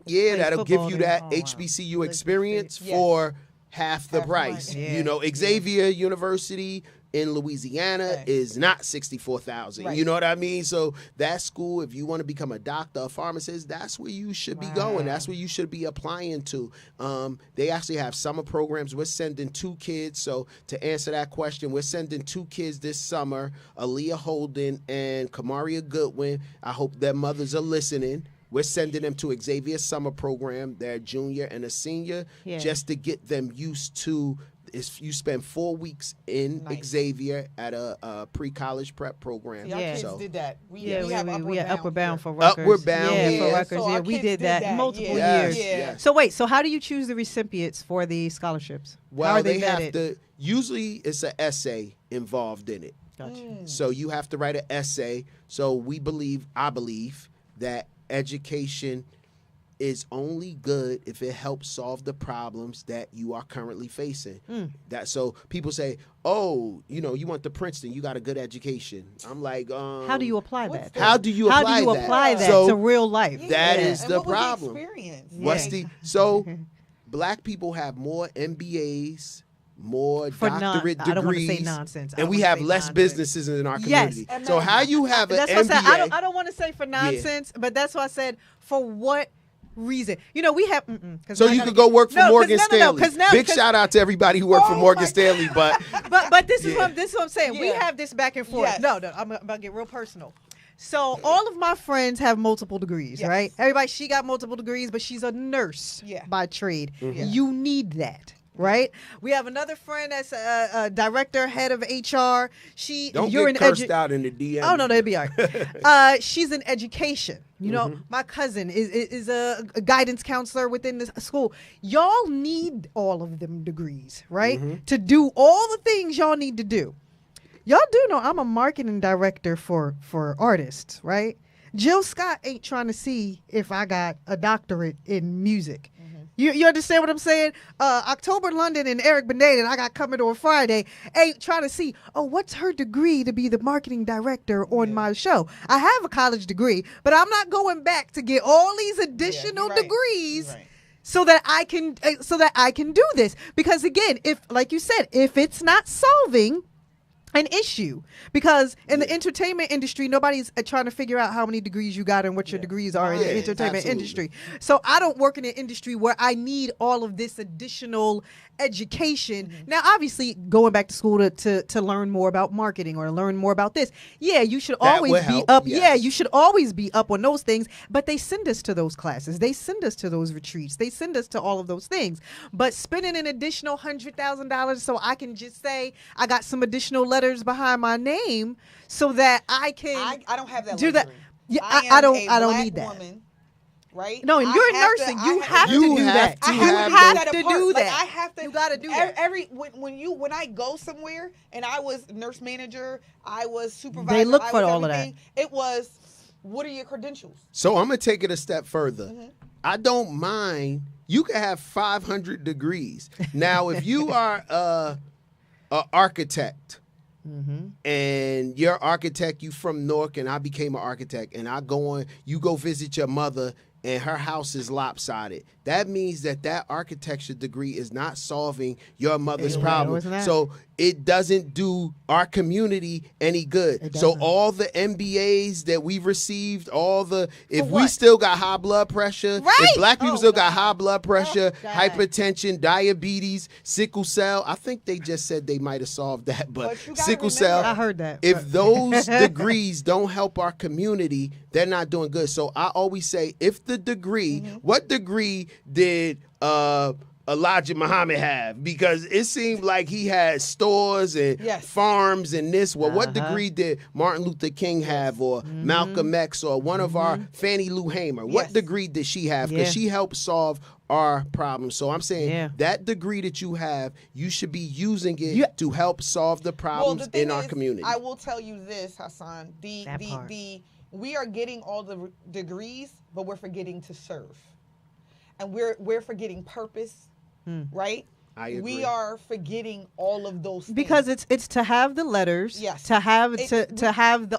that'll give you that HBCU experience for half the price. You know, Xavier University in Louisiana is not $64,000. You know what I mean? So that school, if you want to become a doctor, a pharmacist, that's where you should be going. That's where you should be applying to. They actually have summer programs. We're sending 2 kids. So to answer that question, we're sending 2 kids this summer, Aaliyah Holden and Kamaria Goodwin. I hope their mothers are listening. We're sending them to Xavier summer program. They're a junior and a senior, just to get them used to. If you spend 4 weeks in Xavier at a pre-college prep program.
Our kids did that. We have
Upward Bound
here.
for Rutgers.
Upward Bound
yeah,
here.
for Rutgers.
So
Yeah,
our
we
kids
did that multiple years.
Yes.
So wait, so how do you choose the recipients for the scholarships? How
Well,
are
they
vetted?
have to. Usually, it's an essay involved in it.
Gotcha.
So you have to write an essay. So I believe that education is only good if it helps solve the problems that you are currently facing. That so people say, "Oh, you know, you went to Princeton, you got a good education." I'm like,
How do you apply that?
How do you apply that?
So, to real life?
That is
And
the
what was
problem.
experience?
What's the so black people have more MBAs, more
For
doctorate
I don't want to
degrees,
say nonsense. I
and we
wanna
have
say
less
nonsense.
businesses in our community.
Yes.
So how you have an
That's
MBA?
what I said. I don't want to say for nonsense, but that's why I said for what reason. You know, we have.
So you could go work for Morgan Stanley.
Now,
Big shout out to everybody who worked for Morgan Stanley. But
this is what I'm saying. We have this back and forth.
Yes.
No, I'm about to get real personal. So all of my friends have multiple degrees, right? Everybody, she got multiple degrees, but she's a nurse by trade. You need that. Right, we have another friend that's a director, head of HR.
Don't
you're
get
in
cursed out in the DM.
Oh no, that'd be all right. She's in education. You know, my cousin is a guidance counselor within the school. Y'all need all of them degrees, right? To do all the things y'all need to do. Y'all do know I'm a marketing director for artists, right? Jill Scott ain't trying to see if I got a doctorate in music. You understand what I'm saying? October London and Eric Benet, and I got coming on Friday, ain't trying to see, what's her degree to be the marketing director on my show? I have a college degree, but I'm not going back to get all these additional degrees so that I can do this. Because again, if, like you said, if it's not solving an issue, because in the entertainment industry, nobody's trying to figure out how many degrees you got and what your degrees are in the entertainment industry. So I don't work in an industry where I need all of this additional education. Now, obviously, going back to school to learn more about marketing or learn more about this, you should always be up.
Yes.
Yeah, you should always be up on those things. But they send us to those classes. They send us to those retreats. They send us to all of those things. But spending an additional $100,000 so I can just say I got some additional letters behind my name so that I can.
I don't have that.
Do that.
luxury.
Yeah,
I
don't
black
need that.
Woman, right?
No, and you're in nursing. You have to do that.
to
You
have
have
that
to
apart.
do
Like,
that.
I have to.
You got to do that.
When I go somewhere and I was nurse manager, I was supervisor.
They look
I
for
was
all of
everything. It was, what are your credentials?
So I'm gonna take it a step further. I don't mind. You can have 500 degrees. Now, if you are a architect. And you're architect, you from Newark, and I became an architect, and you go visit your mother, and her house is lopsided. That means that architecture degree is not solving your mother's problem.
Isn't that?
So it doesn't do our community any good. So all the MBAs that we've received, if we still got high blood pressure, if black people still got high blood pressure, hypertension, diabetes, sickle cell, I think they just said they might have solved that, but sickle cell,
I heard that.
if those degrees don't help our community, they're not doing good. So I always say, if the degree, what degree did Elijah Muhammad have? Because it seemed like he had stores and farms and this. Well, what degree did Martin Luther King have, or Malcolm X, or one of our Fannie Lou Hamer? What degree did she have? Because she helped solve our problems. So I'm saying that degree that you have, you should be using it to help solve the problems in our community.
I will tell you this, Hassan. We are getting all the degrees, but we're forgetting to serve. And we're forgetting purpose, right?
I agree.
We are forgetting all of those things.
Because it's to have the letters, to have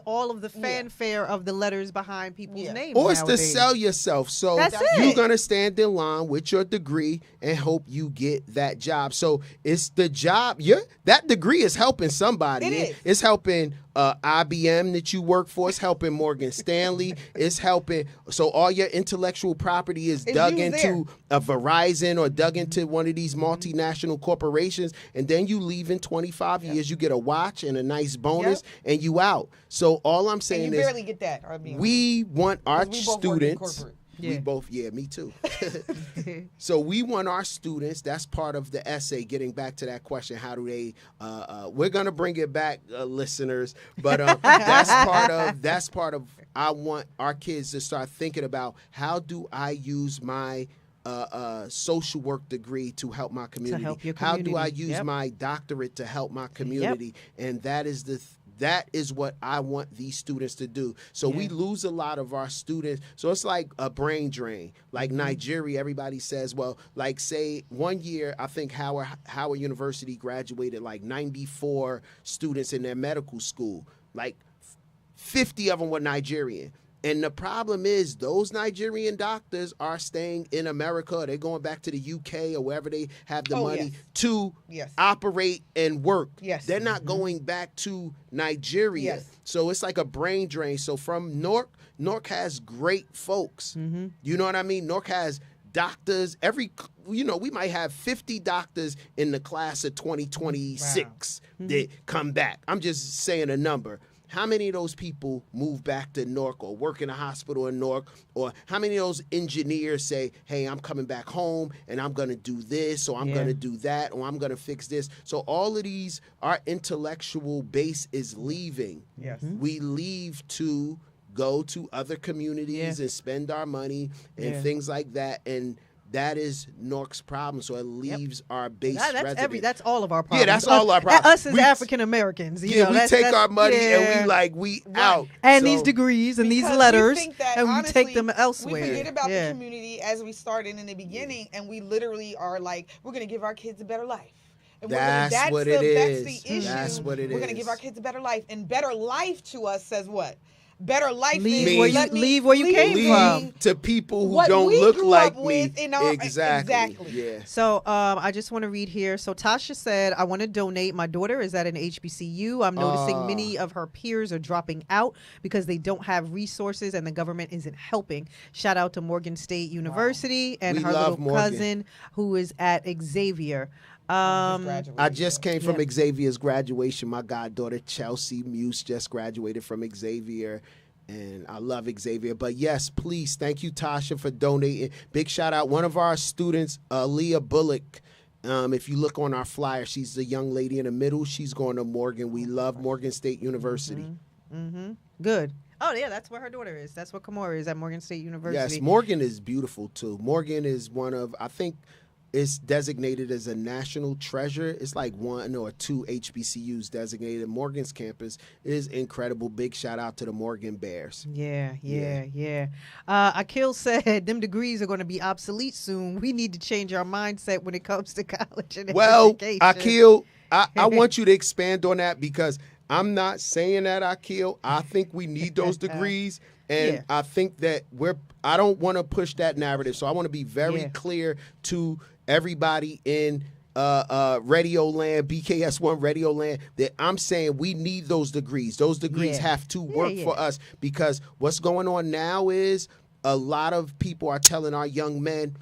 all of the fanfare of the letters behind people's names.
Or it's
nowadays.
to sell yourself. So you're gonna stand in line with your degree and hope you get that job. So it's the job. That degree is helping somebody.
It is.
It's helping IBM that you work for. It's helping Morgan Stanley. It's helping. So all your intellectual property is dug into a Verizon or dug into one of these multinational corporations, and then you leave in 25 years. You get a watch and a nice bonus, and you out. So all I'm saying
and you barely get that.
we want our students.
Yeah.
We both, me too. So we want our students, that's part of the essay, getting back to that question, how do they, we're going to bring it back, listeners, but that's part of, I want our kids to start thinking about, how do I use my social work degree to help my community?
To help your
How
community.
do I use my doctorate to help my community? And that is what I want these students to do. So we lose a lot of our students. So it's like a brain drain. Like Nigeria, everybody says, well, like say 1 year, I think Howard University graduated like 94 students in their medical school. Like 50 of them were Nigerian. And the problem is those Nigerian doctors are staying in America. They're going back to the UK or wherever they have the money to operate and work. They're not going back to Nigeria. So it's like a brain drain. So from Newark has great folks. You know what I mean? Newark has doctors. We might have 50 doctors in the class of 2026 that come back. I'm just saying a number. How many of those people move back to Newark or work in a hospital in Newark? Or how many of those engineers say, hey, I'm coming back home and I'm going to do this, or I'm going to do that, or I'm going to fix this? So all of these, our intellectual base is leaving. We leave to go to other communities and spend our money and things like that. And that is Newark's problem. So it leaves our base resident.
That's all of our problems.
Yeah, that's all our problems.
Us as African Americans.
We take our money and we out.
And these degrees and these letters, and we take them elsewhere.
We forget about the community as we started in the beginning, and we literally are like, we're going to give our kids a better life. And
that's what it is.
That's the issue.
That's what it is.
We're going to give our kids a better life. And better life to us says what? Better life
leave where you came from
to people who don't look like me.
Exactly.
Yeah.
So I just want to read here. So Tasha said, I want to donate. My daughter is at an HBCU. I'm noticing many of her peers are dropping out because they don't have resources and the government isn't helping. Shout out to Morgan State University and her little cousin who is at Xavier.
I just came from Xavier's graduation. My goddaughter Chelsea Muse just graduated from Xavier, and I love Xavier. But yes, please, thank you, Tasha, for donating. Big shout out. One of our students, Leah Bullock. If you look on our flyer, she's the young lady in the middle. She's going to Morgan. We love Morgan State University.
Good. Oh, yeah, that's where her daughter is. That's where Kamora is, at Morgan State University.
Yes, Morgan is beautiful, too. Morgan is one of, I think, it's designated as a national treasure. It's like 1 or 2 HBCUs designated. Morgan's campus is incredible. Big shout out to the Morgan Bears.
Yeah. Akil said them degrees are going to be obsolete soon. We need to change our mindset when it comes to college and education.
Akil, I want you to expand on that, because I'm not saying that, Akil. I think we need those degrees. And I think that I don't want to push that narrative. So I want to be very clear to everybody in Radio Land, BKS1 Radio Land, that I'm saying we need those degrees. Those degrees have to work for us, because what's going on now is a lot of people are telling our young men,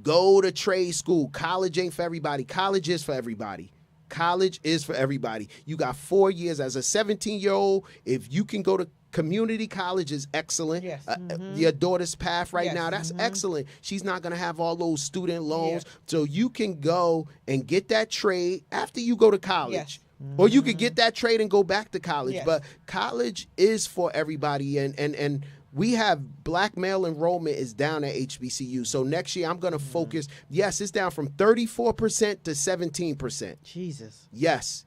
go to trade school. College ain't for everybody. College is for everybody. College is for everybody. You got 4 years as a 17-year-old. If you can go to community college, is excellent.
Yes.
Your daughter's path right
Yes.
now, that's excellent. She's not going to have all those student loans. So you can go and get that trade after you go to college.
Yes.
Or you could get that trade and go back to college.
Yes.
But college is for everybody. And we have black male enrollment is down at HBCU. So next year I'm going to focus. Yes, it's down from 34% to 17%.
Jesus.
Yes.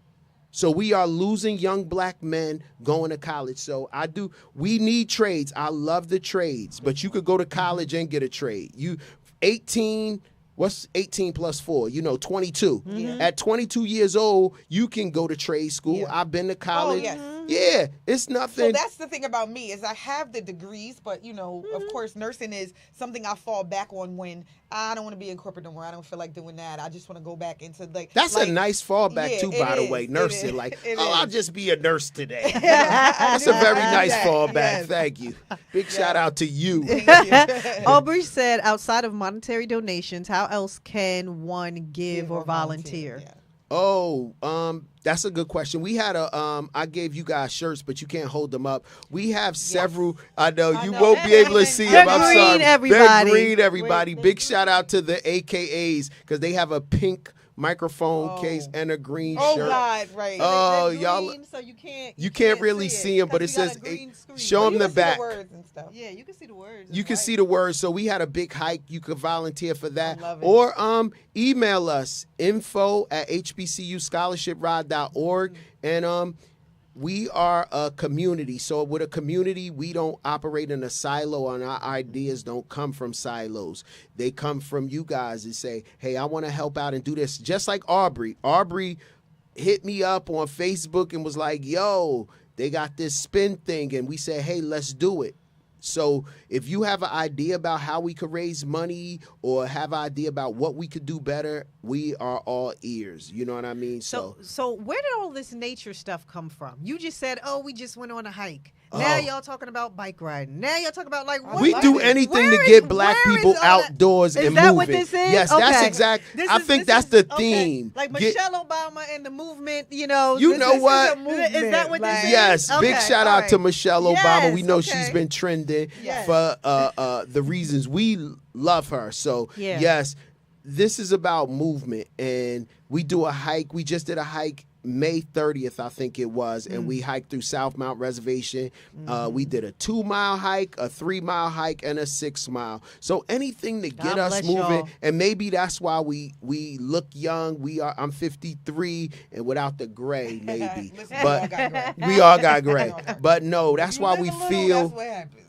So we are losing young black men going to college. So we need trades. I love the trades, but you could go to college and get a trade. 18, what's 18 plus 4? 22. At 22 years old, you can go to trade school.
Yeah.
I've been to college.
yes.
Yeah, it's nothing.
So that's the thing about me is I have the degrees, but of course, nursing is something I fall back on when I don't want to be in corporate no more. I don't feel like doing that. I just want to go back into
That's a nice fallback too, by the way. Nursing, I'll just be a nurse today. That's a very nice fallback.
Yes.
Thank you. Big shout out to you.
Aubrey said, outside of monetary donations, how else can one give or volunteer?
Yeah.
Oh, that's a good question. We had I gave you guys shirts, but you can't hold them up. We have several. I know you won't be able to see them. I'm
They're
sorry.
green, everybody.
They're green, everybody. Big shout out to the AKAs because they have a pink microphone case and a green
Oh
shirt.
God, right.
Oh,
They're
y'all.
green, so you
can't really see them, but it says, show them
You
the
can see
back.
the words and stuff.
Yeah, you can see the words.
You can see the words. So we had a big hike. You could volunteer for that.
I love it.
Or email us, info@hbcuscholarship.org. And we are a community. So with a community, we don't operate in a silo, and our ideas don't come from silos. They come from you guys and say, hey, I want to help out and do this. Just like Aubrey. Aubrey hit me up on Facebook and was like, yo, they got this spin thing. And we said, hey, let's do it. So if you have an idea about how we could raise money or have an idea about what we could do better, we are all ears. You know what I mean?
So where did all this nature stuff come from? You just said, oh, we just went on a hike. Now y'all talking about bike riding. Now y'all talking about
we do anything to get black people outdoors and moving.
Is that what this is?
Yes,
okay.
that's exact. I think that's the theme.
Like Michelle Obama and the movement,
You know what?
Is that what this is?
Yes, big shout out to Michelle Obama. We know
okay.
she's been trending for the reasons we love her. So yes, this is about movement, and we do a hike. We just did a hike May 30th, I think it was, and we hiked through South Mount Reservation. We did a 2-mile hike, a 3-mile hike, and a 6-mile. So anything to get us moving,
y'all.
and maybe that's why we look young. I'm 53, and without the gray, maybe,
Listen,
but
we all got gray.
we all got gray. But no, that's why we
Live a little,
feel.
That's what happens.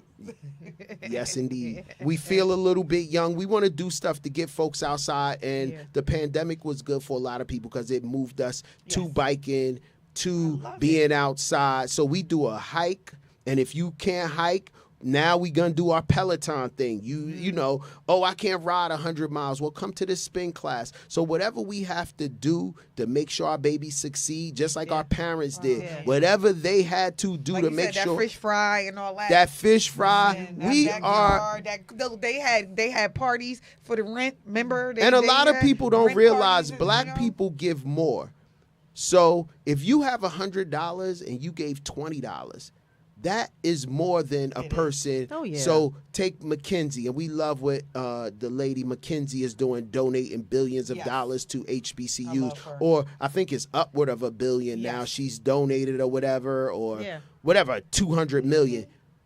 Yes, indeed. We feel a little bit young. We want to do stuff to get folks outside, and the pandemic was good for a lot of people because it moved us to biking, to being outside. So we do a hike, and if you can't hike, now we gonna do our Peloton thing. You know, oh, I can't ride 100 miles. Well, come to this spin class. So whatever we have to do to make sure our babies succeed, just like our parents did, whatever they had to do
Like
to
you
make
said,
sure
that fish fry and all that.
that fish fry,
Man,
we
that
are.
backyard, they had parties for the rent. Remember?
And a lot of people don't
rent
realize
parties,
black people give more. So if you have $100 and you gave $20, that is more than a person.
Oh, yeah.
So take McKinsey, and we love what the lady McKinsey is doing, donating billions of dollars to HBCUs. Or I think it's upward of $1 billion now. She's donated or whatever, whatever, 200 million.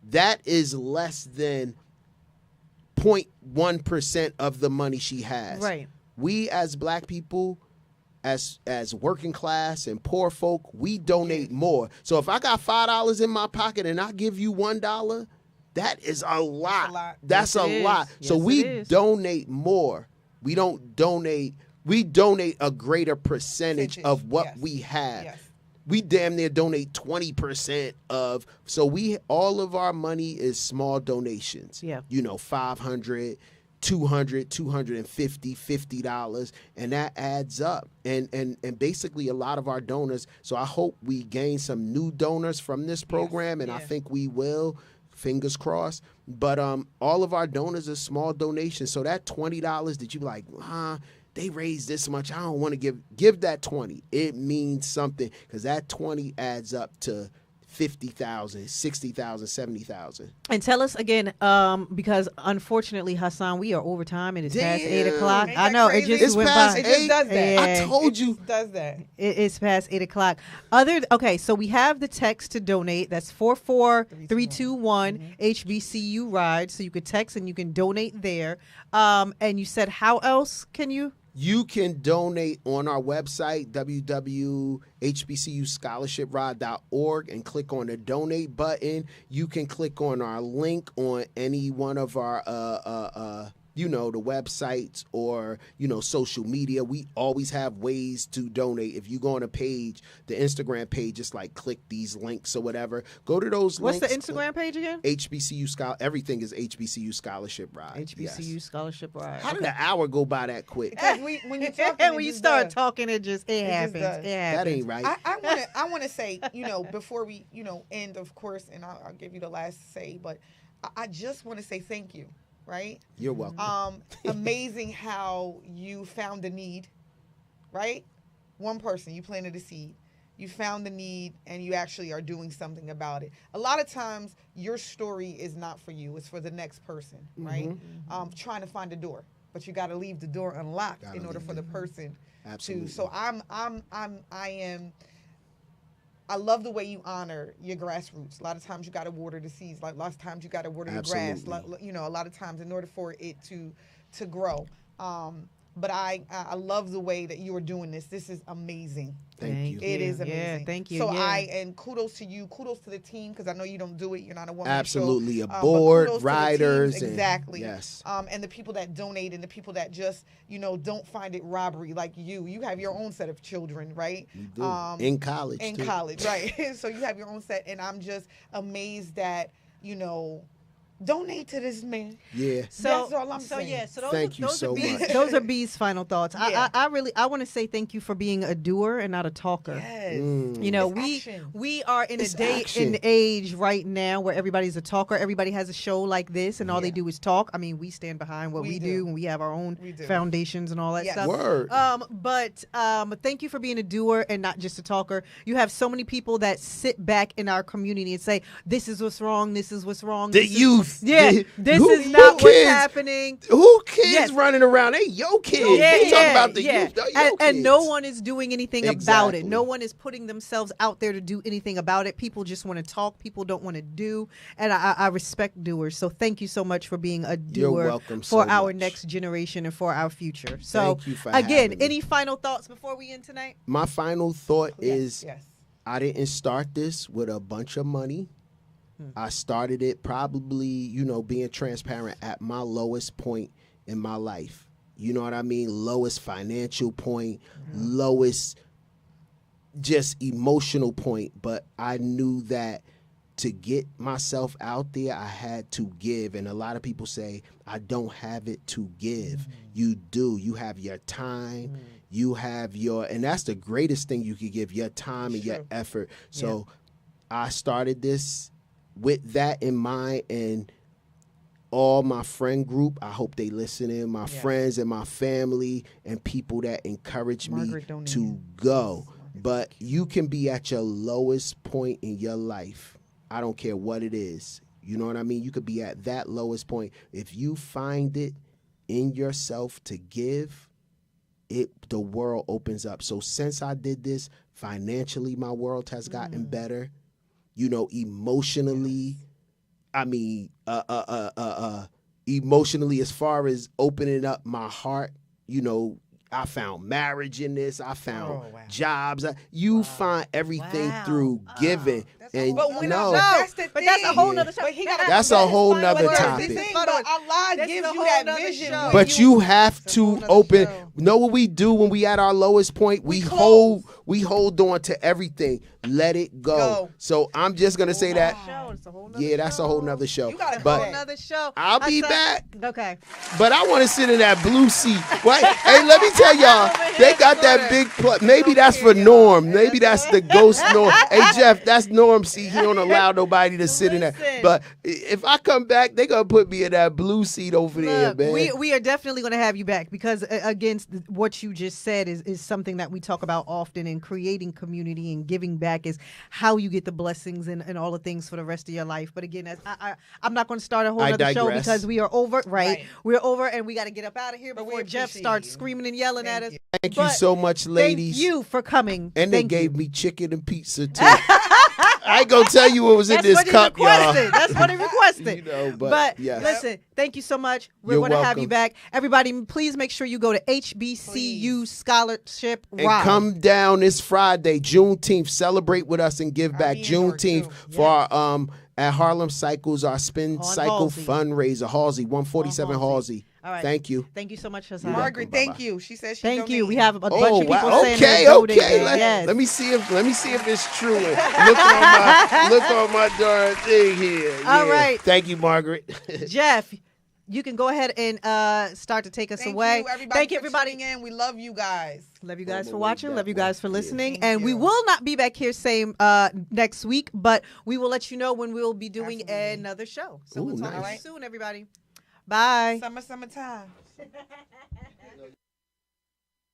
That is less than 0.1% of the money she has.
Right.
We as black people, as working class and poor folk, we donate more. So if I got $5 in my pocket and I give you $1, that is a lot. That's a lot. So we donate more. We don't donate. We donate a greater percentage of what we have.
Yes.
We damn near donate 20% of. So all of our money is small donations.
Yeah.
You know, $500. $200, $250, $50, and that adds up. And basically a lot of our donors, so I hope we gain some new donors from this program, and I think we will, fingers crossed. But all of our donors are small donations. So that $20 that you like, they raised this much, I don't want to give that 20. It means something, because that 20 adds up to 50,000, 60,000, 70,000.
And tell us again, because unfortunately, Hassan, we are over time and it's past 8 o'clock.
Ain't
I
that
know
crazy?
it just
It's
went
past
by.
It just does that.
I told you.
It does that.
It's past 8 o'clock. Okay, so we have the text to donate. That's 44321 HBCU Ride. So you could text and you can donate there. And you said, how else can you?
You can donate on our website, www.hbcuscholarship.org, and click on the donate button. You can click on our link on any one of our the websites or, social media. We always have ways to donate. If you go on a page, the Instagram page, just like click these links or whatever. Go to those
What's
links.
the Instagram page again?
HBCU Scholar. Everything is HBCU Scholarship Ride.
HBCU
Yes.
Scholarship Ride.
How did the hour go by that quick?
Because when you talk,
And when you start talking, it happens.
does.
It
That
happens.
ain't right.
I want to say, before we, end, of course, and I'll give you the last say, but I just want to say thank you, right?
You're welcome.
Amazing how you found the need, right? One person, you planted a seed. You found the need, and you actually are doing something about it. A lot of times, your story is not for you; it's for the next person, right? Trying to find a door, but you got to leave the door unlocked in order for the person
Absolutely.
to. So I love the way you honor your grassroots. A lot of times you got to water the seeds. Like, a lot of times you got to water the grass.
Absolutely.
A lot of times in order for it to grow. But I love the way that you are doing this. This is amazing.
Thank you.
It is amazing.
Yeah, thank you.
So
yeah.
and kudos to you. Kudos to the team, because I know you don't do it. You're not a woman.
Absolutely.
Show,
A
but
board,
kudos to the
riders.
teams.
And,
exactly.
yes.
And the people that donate and the people that just, don't find it robbery like you. You have your own set of children, right?
You do. In college.
In
too.
college, right. So you have your own set. And I'm just amazed that, donate to this man.
Yeah.
That's all I'm saying.
Yeah, so
Thank you so much.
Those are B's final thoughts.
Yeah.
I want to say thank you for being a doer and not a talker.
Yes.
Mm.
It's action.
We are in
It's
a day
action.
and age right now where everybody's a talker. Everybody has a show like this, and all they do is talk. I mean, we stand behind what
We
we
do.
do, and we have our own
We do.
foundations and all that
Yes.
stuff.
Word.
But thank you for being a doer and not just a talker. You have so many people that sit back in our community and say, "This is what's wrong. This is what's wrong."
The
this is-"
youth.
Yeah, this
Who-
is
who
not what's
kids?
happening.
Who kids
Yes.
running around? They yo kids. They talking about the youth. Yo
And no
kids.
one is doing anything about it.
Exactly.
No one is putting themselves out there to do anything about it. People just want to talk. People don't want to do. And I respect doers. So thank you so much for being a doer
You're welcome
for
so
our
much.
next generation and for our future. So
Thank you for
again,
having me.
any final thoughts before we end tonight?
My final thought is
Yes.
I didn't start this with a bunch of money. I started it probably, being transparent at my lowest point in my life. You know what I mean? Lowest financial point, lowest just emotional point. But I knew that to get myself out there, I had to give. And a lot of people say, I don't have it to give. You do. You have your time. You have and that's the greatest thing you could give, your time and your effort. So I started this with that in mind, and all my friend group, I hope they listening, my friends and my family and people that encourage
Margaret
me
donated.
to go. But you can be at your lowest point in your life. I don't care what it is. You know what I mean? You could be at that lowest point. If you find it in yourself to give, the world opens up. So since I did this, financially, my world has gotten better. Emotionally, I mean, emotionally, as far as opening up my heart, I found marriage in this. I found jobs. You find everything through giving. And
But when
no,
that's the
But that's a whole
thing.
nother show.
But he gotta
That's
put
a
that-
whole
but
nother
that's the
topic.
thing,
Hold
but
on.
Allah
This is
gives
a
you
whole
that
nother
vision.
show.
but you have
It's a whole
to
nother
open.
show.
Know what we do when we at our lowest point? We
close.
hold We hold on to everything. Let it go. So I'm just gonna say that. Yeah, that's a whole nother show. But
Another show.
I'll be back.
Okay.
But I want to sit in that blue seat. Right? Hey, let me tell y'all, they got that big. Maybe that's for Norm. Maybe that's the ghost Norm. Hey Jeff, that's Norm's seat. He don't allow nobody to sit in that. But if I come back, they gonna put me in that blue seat over there, man.
We are definitely gonna have you back because again, what you just said is something that we talk about often in creating community and giving back is how you get the blessings and all the things for the rest of your life. But again, I'm not going to start a whole other show because we are over. Right. We're over and we got to get up out of here before Jeff starts screaming and yelling at us.
Thank you so much, ladies.
Thank you for coming.
And they gave me chicken and pizza too. I ain't gonna tell you what was in this cup, y'all.
That's what he requested.
You know, but yes.
Listen, thank you so much. We're going to have you back. Everybody, please make sure you go to HBCU Scholarship
and come down this Friday, Juneteenth. Celebrate with us and give back Juneteenth for our at Harlem Cycles, our Spin Cycle fundraiser. Halsey, 147 Halsey.
All right.
Thank you.
Thank you so much, Hassan.
Margaret, thank you. She says she
Thank you.
donated.
We have a bunch of people saying
Okay. Let me see if it's true. Look on my darn thing here.
All right.
Thank you, Margaret.
Jeff, you can go ahead and start to take us away.
Thank you, everybody. In. We love you guys.
Love you guys for watching. Love you guys for listening. And we will not be back here same next week, but we will let you know when we'll be doing another show. So we'll talk to you soon, everybody. Bye.
Summertime.